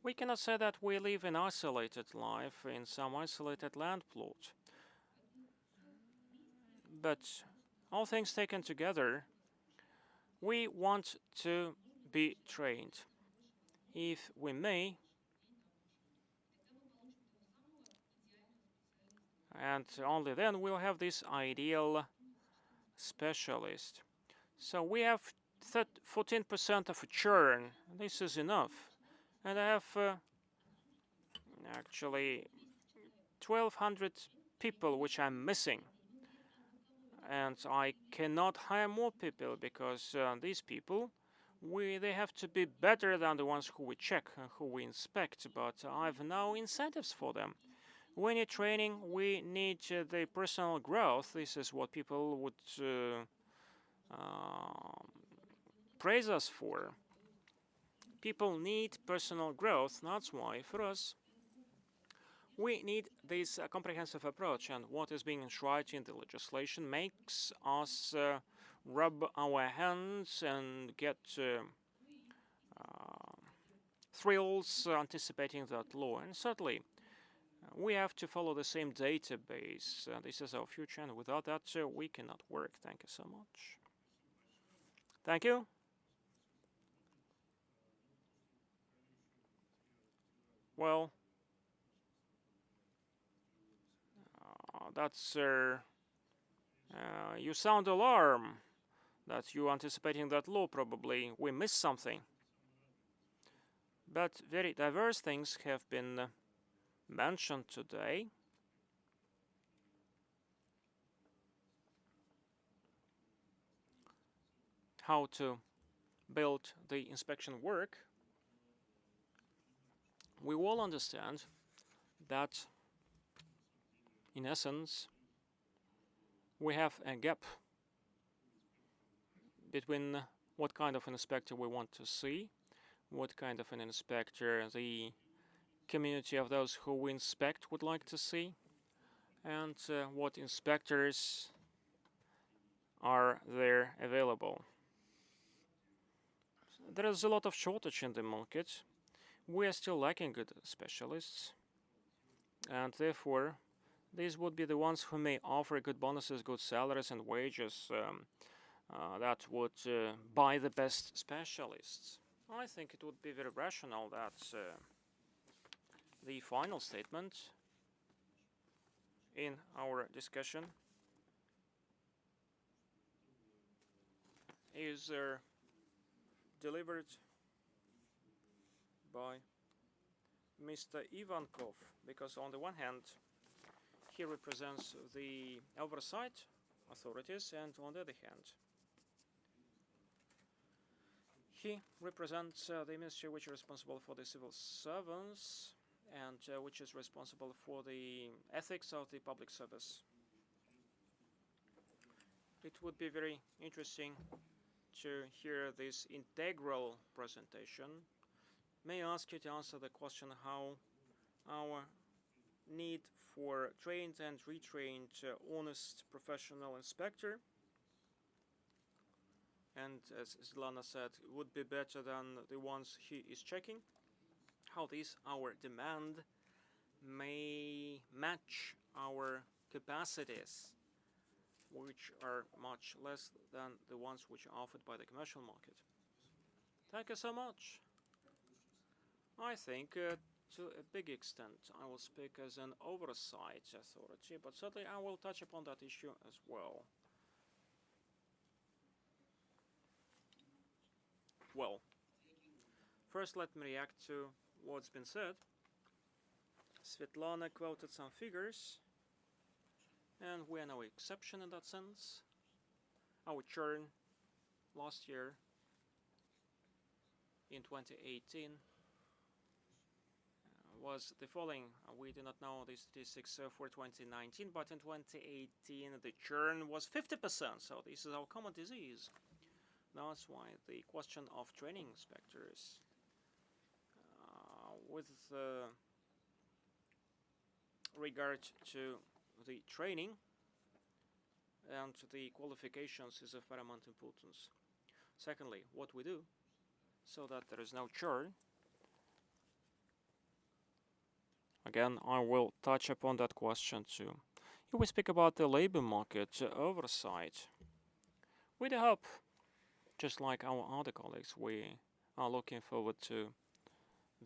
B: We cannot say that we live an isolated life in some isolated land plot. But all things taken together, we want to be trained. If we may, and only then we'll have this ideal specialist. So we have 14% of a churn. This is enough. And I have actually 1,200 people which I'm missing. And I cannot hire more people because these people, they have to be better than the ones who we check and who we inspect, but I've no incentives for them. We need training, we need the personal growth. This is what people would praise us for. People need personal growth. That's why, for us, we need this comprehensive approach, and what is being enshrined in the legislation makes us rub our hands and get thrills anticipating that law. And certainly, we have to follow the same database. This is our future, and without that, we cannot work. Thank you so much. Thank you. Well, that's you sound alarm that you anticipating that law. Probably we missed something. But very diverse things have been mentioned today. How to build the inspection work. We all understand that in essence we have a gap between what kind of an inspector we want to see, what kind of an inspector the community of those who we inspect would like to see, and what inspectors are there available. There is a lot of shortage in the market. We are still lacking good specialists, and therefore these would be the ones who may offer good bonuses, good salaries and wages that would buy the best specialists. I think it would be very rational that the final statement in our discussion is delivered by Mr. Ivankov, because on the one hand he represents the oversight authorities, and on the other hand he represents the ministry which is responsible for the civil servants and which is responsible for the ethics of the public service. It would be very interesting to hear this integral presentation. May I ask you to answer the question how our need for trained and retrained honest professional inspector, and as Zlana said, would be better than the ones he is checking, how this our demand may match our capacities, which are much less than the ones which are offered by the commercial market. Thank you so much. I think to a big extent I will speak as an oversight authority, but certainly I will touch upon that issue as well. Well, first let me react to what's been said. Svetlana quoted some figures, and we are no exception in that sense. Our churn last year in 2018 was the following. We do not know the statistics for 2019, but in 2018 the churn was 50%, so this is our common disease. That's why the question of training inspectors with regard to the training and the qualifications is of paramount importance. Secondly, what we do so that there is no churn. Again, I will touch upon that question too. If we speak about the labor market oversight, with the help, just like our other colleagues, we are looking forward to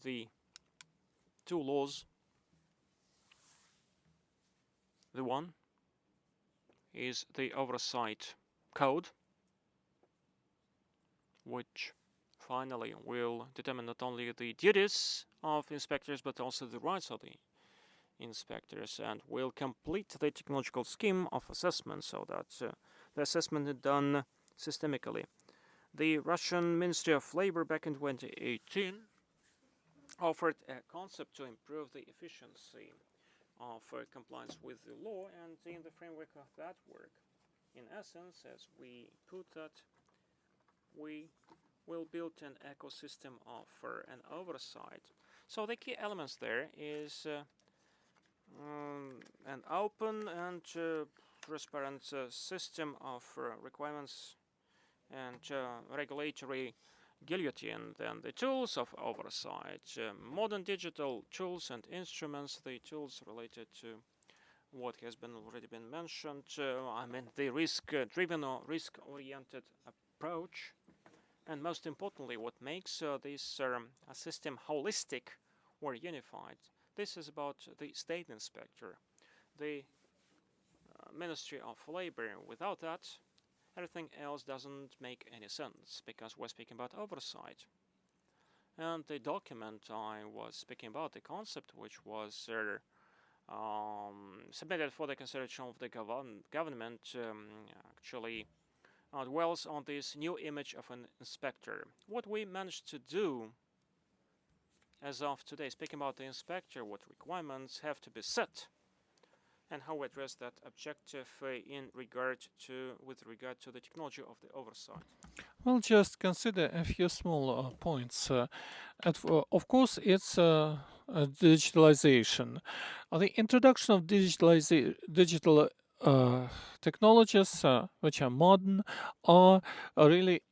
B: the two laws. The one is the oversight code, which finally will determine not only the duties of inspectors but also the rights of the inspectors, and will complete the technological scheme of assessment so that the assessment is done systemically. The Russian Ministry of Labor back in 2018 offered a concept to improve the efficiency of compliance with the law, and in the framework of that work, in essence, as we put that, we will build an ecosystem of an oversight. So the key elements there is an open and transparent system of requirements and regulatory guillotine, then the tools of oversight, modern digital tools and instruments, the tools related to what has already been mentioned, I mean the risk-driven or risk-oriented approach, and most importantly what makes this system holistic or unified. This is about the state inspector, the Ministry of Labor. Without that, everything else doesn't make any sense, because we're speaking about oversight. And the document I was speaking about, the concept which was submitted for the consideration of the government, actually dwells on this new image of an inspector. What we managed to do as of today, speaking about the inspector, what requirements have to be set, and how we address that objective with regard to the technology of the oversight.
E: Well, just consider a few small points. Of course, it's digitalization. The introduction of digital technologies, which are modern, are really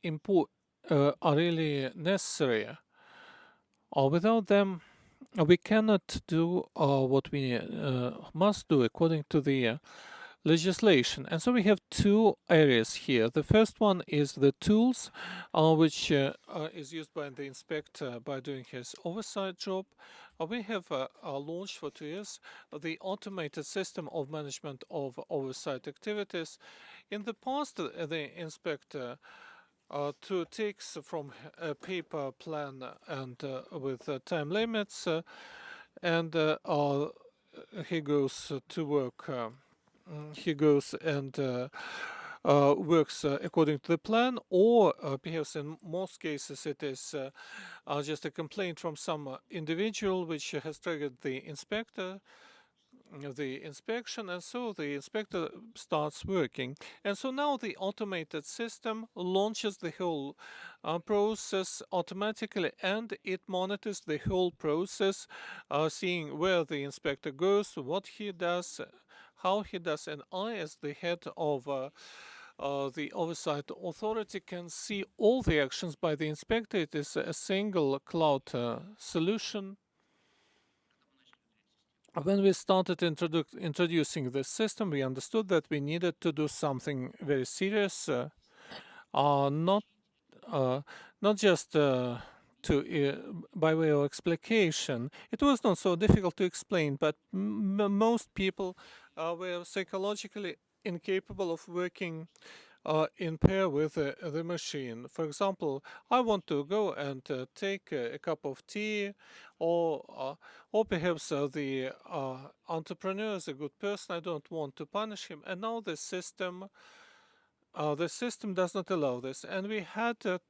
E: are really necessary. Without them, we cannot do what we must do according to the legislation. And so we have two areas here. The first one is the tools, which is used by the inspector by doing his oversight job. We have launched for 2 years the automated system of management of oversight activities. In the past, the inspector takes from a paper plan and with time limits, and he goes to work. He goes and works according to the plan, or perhaps in most cases it is just a complaint from some individual which has triggered the inspector, the inspection, and so the inspector starts working. And so now the automated system launches the whole process automatically, and it monitors the whole process, seeing where the inspector goes, what he does, how he does, and I, as the head of the oversight authority, can see all the actions by the inspector. It is a single cloud solution. When we started introducing this system, we understood that we needed to do something very serious, not just by way of explication. It was not so difficult to explain, but most people were psychologically incapable of working in pair with the machine. For example, I want to go and take a cup of tea, or perhaps the entrepreneur is a good person. I don't want to punish him, and now the system does not allow this, and we had to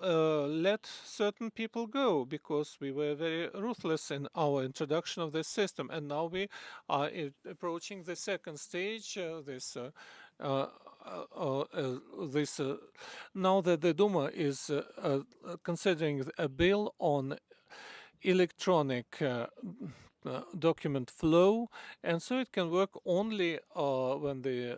E: let certain people go because we were very ruthless in our introduction of this system. And now we are approaching the second stage, now that the Duma is considering a bill on electronic document flow, and so it can work only when the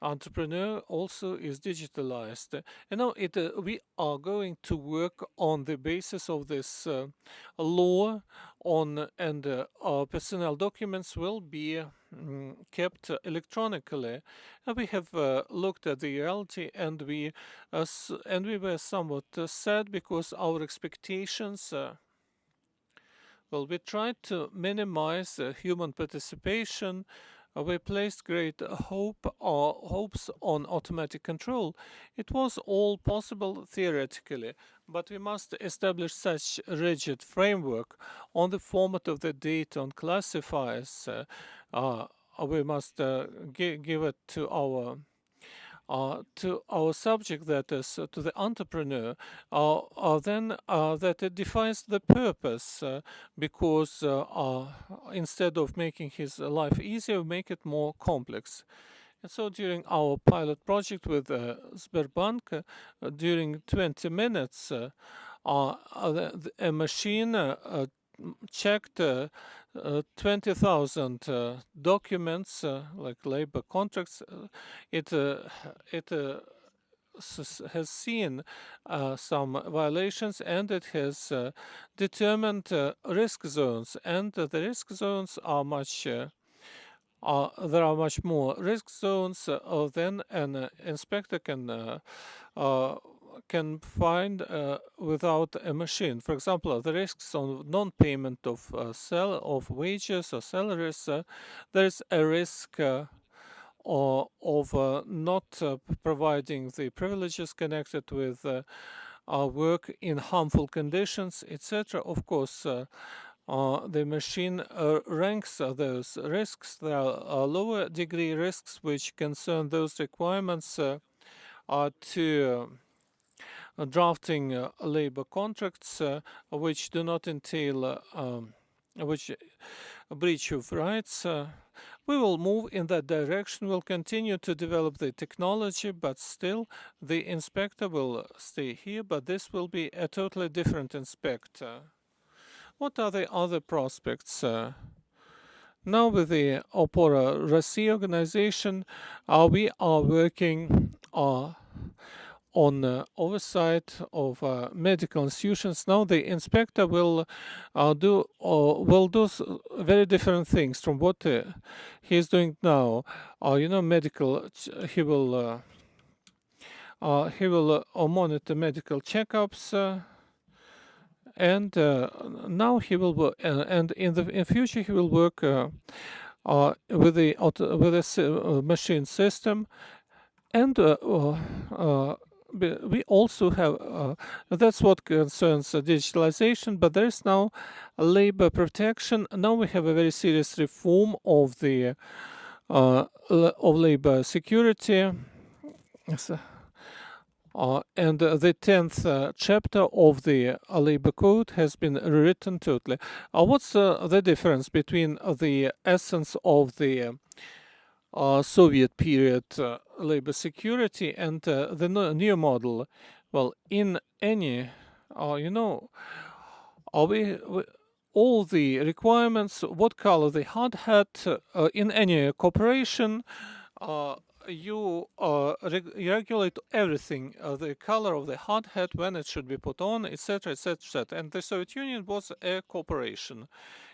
E: entrepreneur also is digitalized. And now we are going to work on the basis of this law and our personnel documents will be kept electronically. And we have looked at the reality, and we were somewhat sad because our expectations. Well, we tried to minimize human participation. We placed great hopes on automatic control. It was all possible theoretically, but we must establish such rigid framework on the format of the data, on classifiers. We must give it to our subject, that is, to the entrepreneur, then that it defines the purpose, because instead of making his life easier, we make it more complex. And so during our pilot project with Sberbank, during 20 minutes, a machine checked 20,000 documents, like labor contracts. It has seen some violations, and it has determined risk zones, and the risk zones are much there are much more risk zones than an inspector can find without a machine. For example, the risks on non-payment of wages or salaries. There is a risk of not providing the privileges connected with work in harmful conditions, etc. Of course, the machine ranks those risks. There are lower degree risks which concern those requirements to drafting labor contracts which do not entail which breach of rights. We will move in that direction. We'll continue to develop the technology, but still the inspector will stay here, but this will be a totally different inspector. What are the other prospects? Now with the Opora Russia organization, we are working on oversight of medical institutions. Now the inspector will do very different things from what he is doing now. Medical. He will monitor medical checkups. And now he will, and in the future he will work with the machine system, and we also have that's what concerns digitalization. But there is now labor protection. Now we have a very serious reform of the of labor security. And the 10th chapter of the labor code has been rewritten totally. What's the difference between the essence of the Soviet period labor security and the new model? Well, in any, all the requirements, what color the hard hat in any corporation, you regulate everything, the color of the hard hat, when it should be put on, etc., etc., etc. And the Soviet Union was a corporation.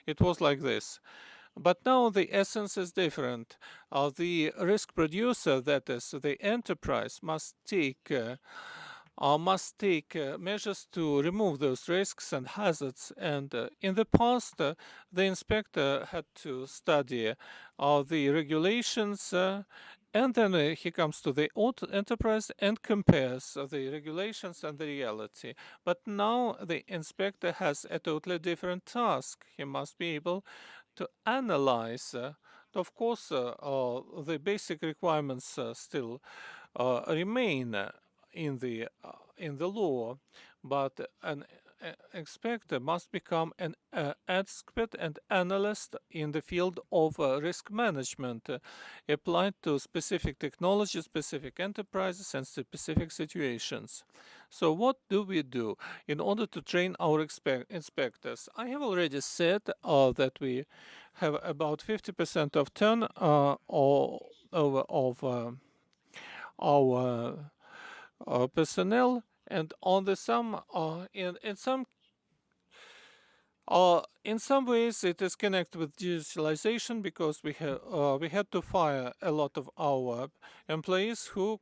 E: It was like this. But now the essence is different. The risk producer, that is the enterprise, must take measures to remove those risks and hazards. And in the past, the inspector had to study the regulations, and then he comes to the enterprise and compares the regulations and the reality. But now the inspector has a totally different task. He must be able to analyze. Of course, the basic requirements still remain in the law, but an inspector must become an expert and analyst in the field of risk management applied to specific technology, specific enterprises, and specific situations. So what do we do in order to train our inspectors? I have already said that we have about 50% of our personnel, and on the some in some ways it is connected with digitalization, because we had to fire a lot of our employees who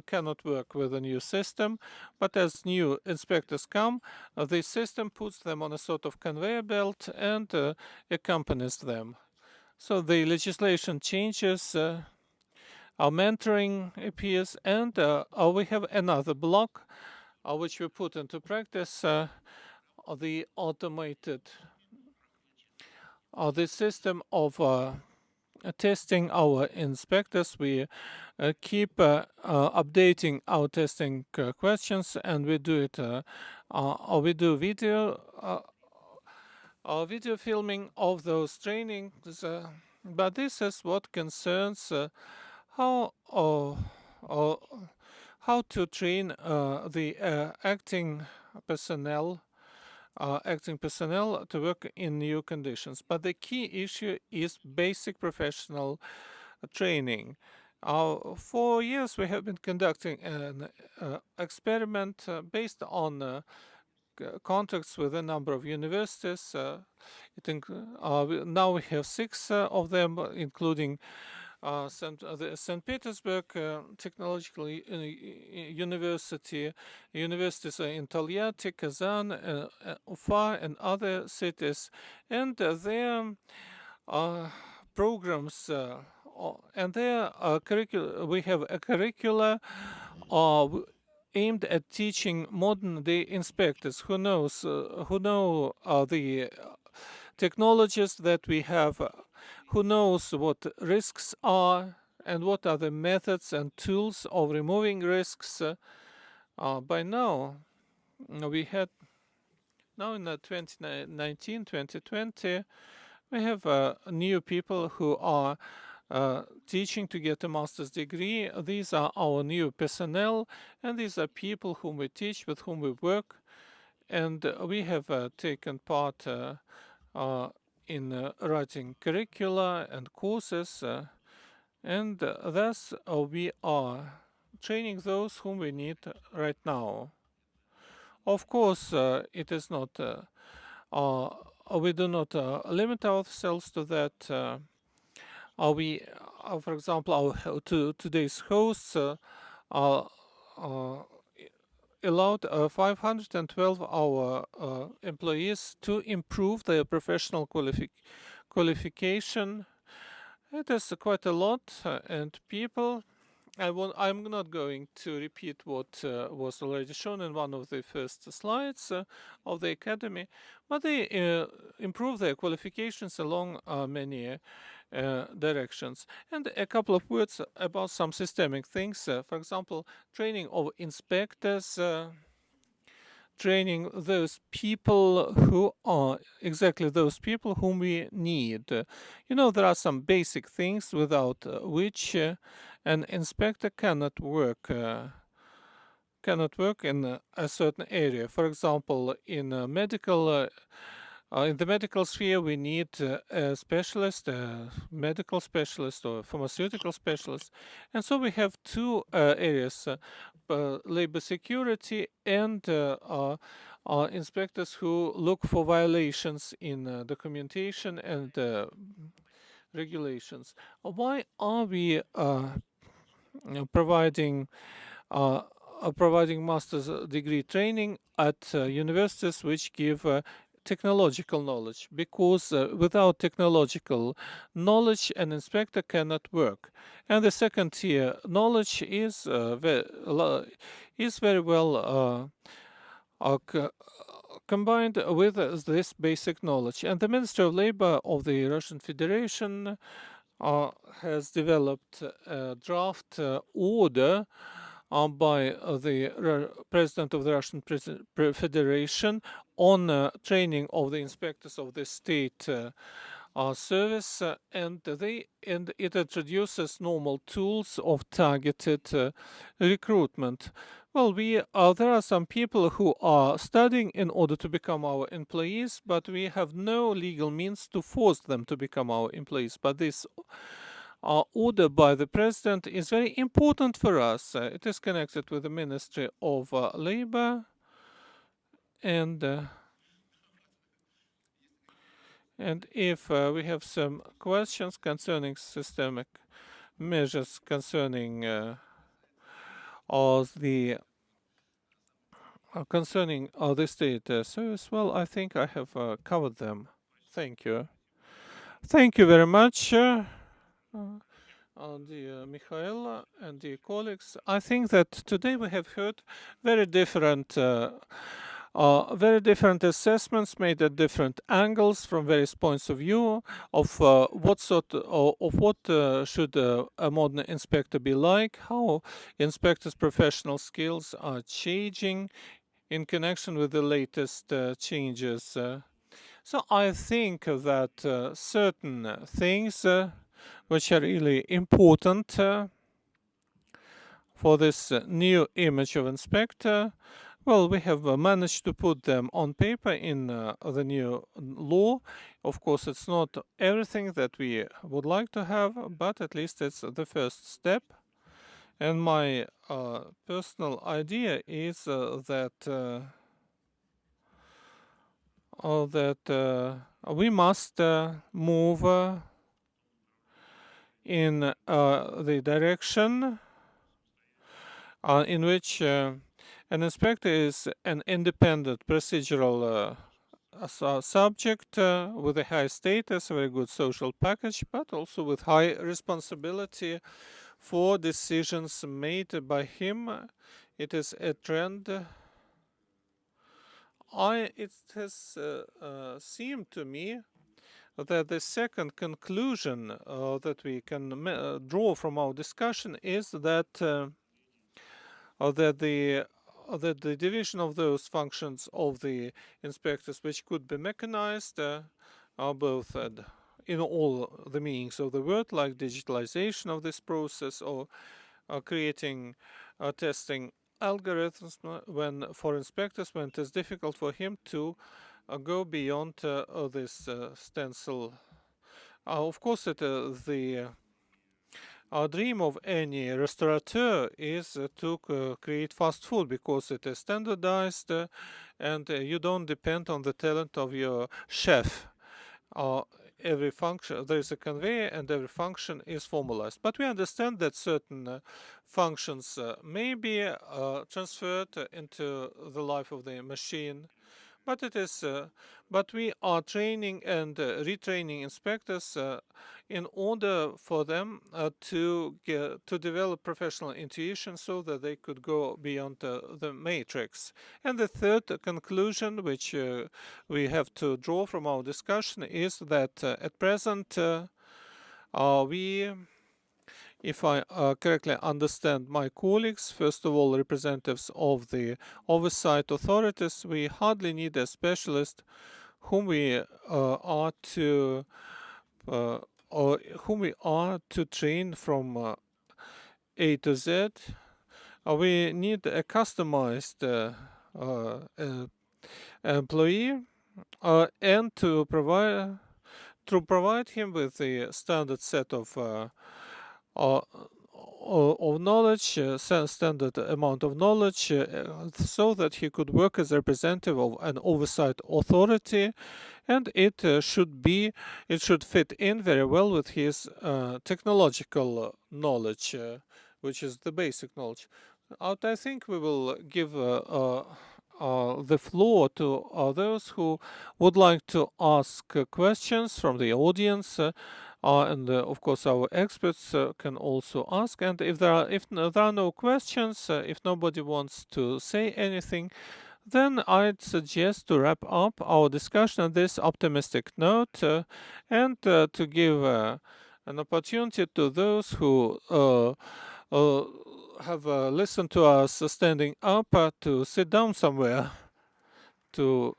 E: cannot work with the new system. But as new inspectors come, the system puts them on a sort of conveyor belt and accompanies them. So the legislation changes. Our mentoring appears, and we have another block which we put into practice, the automated the system of testing our inspectors. We keep updating our testing questions, and we do it. We do video filming of those trainings. But this is what concerns how to train the acting personnel to work in new conditions. But the key issue is basic professional training. For years we have been conducting an experiment based on contracts with a number of universities. Now we have 6 of them, including St. Petersburg Technological University, universities in Tольятти, Kazan, Ufa, and other cities, and their programs and their curricula. We have a curricula aimed at teaching modern-day inspectors who know the technologies that we have, who knows what risks are and what are the methods and tools of removing risks. By now, we had in 2019, 2020, we have new people who are teaching to get a master's degree. These are our new personnel, and these are people whom we teach, with whom we work, and we have taken part in writing curricula and courses, and thus we are training those whom we need right now. Of course, it is not. We do not limit ourselves to that. We, for example, today's hosts allowed 512 our employees to improve their professional qualification. It is quite a lot, and people. I'm not going to repeat what was already shown in one of the first slides of the academy, but they improve their qualifications along many directions. And a couple of words about some systemic things. For example, training of inspectors, training those people who are exactly those people whom we need. There are some basic things without which an inspector cannot work in a certain area. For example, in the medical sphere, we need a specialist, a medical specialist or pharmaceutical specialist. And so we have 2 areas, labor security and inspectors who look for violations in documentation and regulations. Why are we providing master's degree training at universities which give technological knowledge? Because without technological knowledge, an inspector cannot work. And the second tier knowledge is very well combined with this basic knowledge. And the Ministry of Labor of the Russian Federation has developed a draft order by the President of the Russian Federation on training of the inspectors of the state service, and it introduces normal tools of targeted recruitment. Well, there are some people who are studying in order to become our employees, but we have no legal means to force them to become our employees. But this order by the president is very important for us. It is connected with the Ministry of Labor, and if we have some questions concerning systemic measures concerning the state service, well, I think I have covered them. Thank you. Thank you very much, dear Mikhail and dear colleagues. I think that today we have heard very different assessments made at different angles from various points of view of what should a modern inspector be like, how inspectors' professional skills are changing in connection with the latest changes. So I think that certain things which are really important for this new image of inspector, well, we have managed to put them on paper in the new law. Of course, it's not everything that we would like to have, but at least it's the first step. And my personal idea is that we must move in the direction in which an inspector is an independent procedural subject with a high status, a very good social package, but also with high responsibility for decisions made by him. It is a trend. It has seemed to me that the second conclusion that we can draw from our discussion is that the division of those functions of the inspectors which could be mechanized are both in all the meanings of the word, like digitalization of this process or creating testing algorithms for inspectors when it is difficult for him to go beyond this stencil. Of course, the dream of any restaurateur is to create fast food because it is standardized and you don't depend on the talent of your chef. Every function, there is a conveyor and every function is formalized. But we understand that certain functions may be transferred into the life of the machine. But but we are training and retraining inspectors in order for them to develop professional intuition so that they could go beyond the matrix. And the third conclusion, which we have to draw from our discussion, is that at present if I correctly understand my colleagues, first of all, representatives of the oversight authorities, we hardly need a specialist whom we are to train from A to Z. We need a customized employee and to provide him with the standard set of knowledge, standard amount of knowledge, so that he could work as a representative of an oversight authority, and it should fit in very well with his technological knowledge, which is the basic knowledge. I think we will give the floor to those who would like to ask questions from the audience. And of course, our experts can also ask. And if there are no questions, if nobody wants to say anything, then I'd suggest to wrap up our discussion on this optimistic note and to give an opportunity to those who have listened to us standing up to sit down somewhere to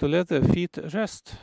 E: let their feet rest.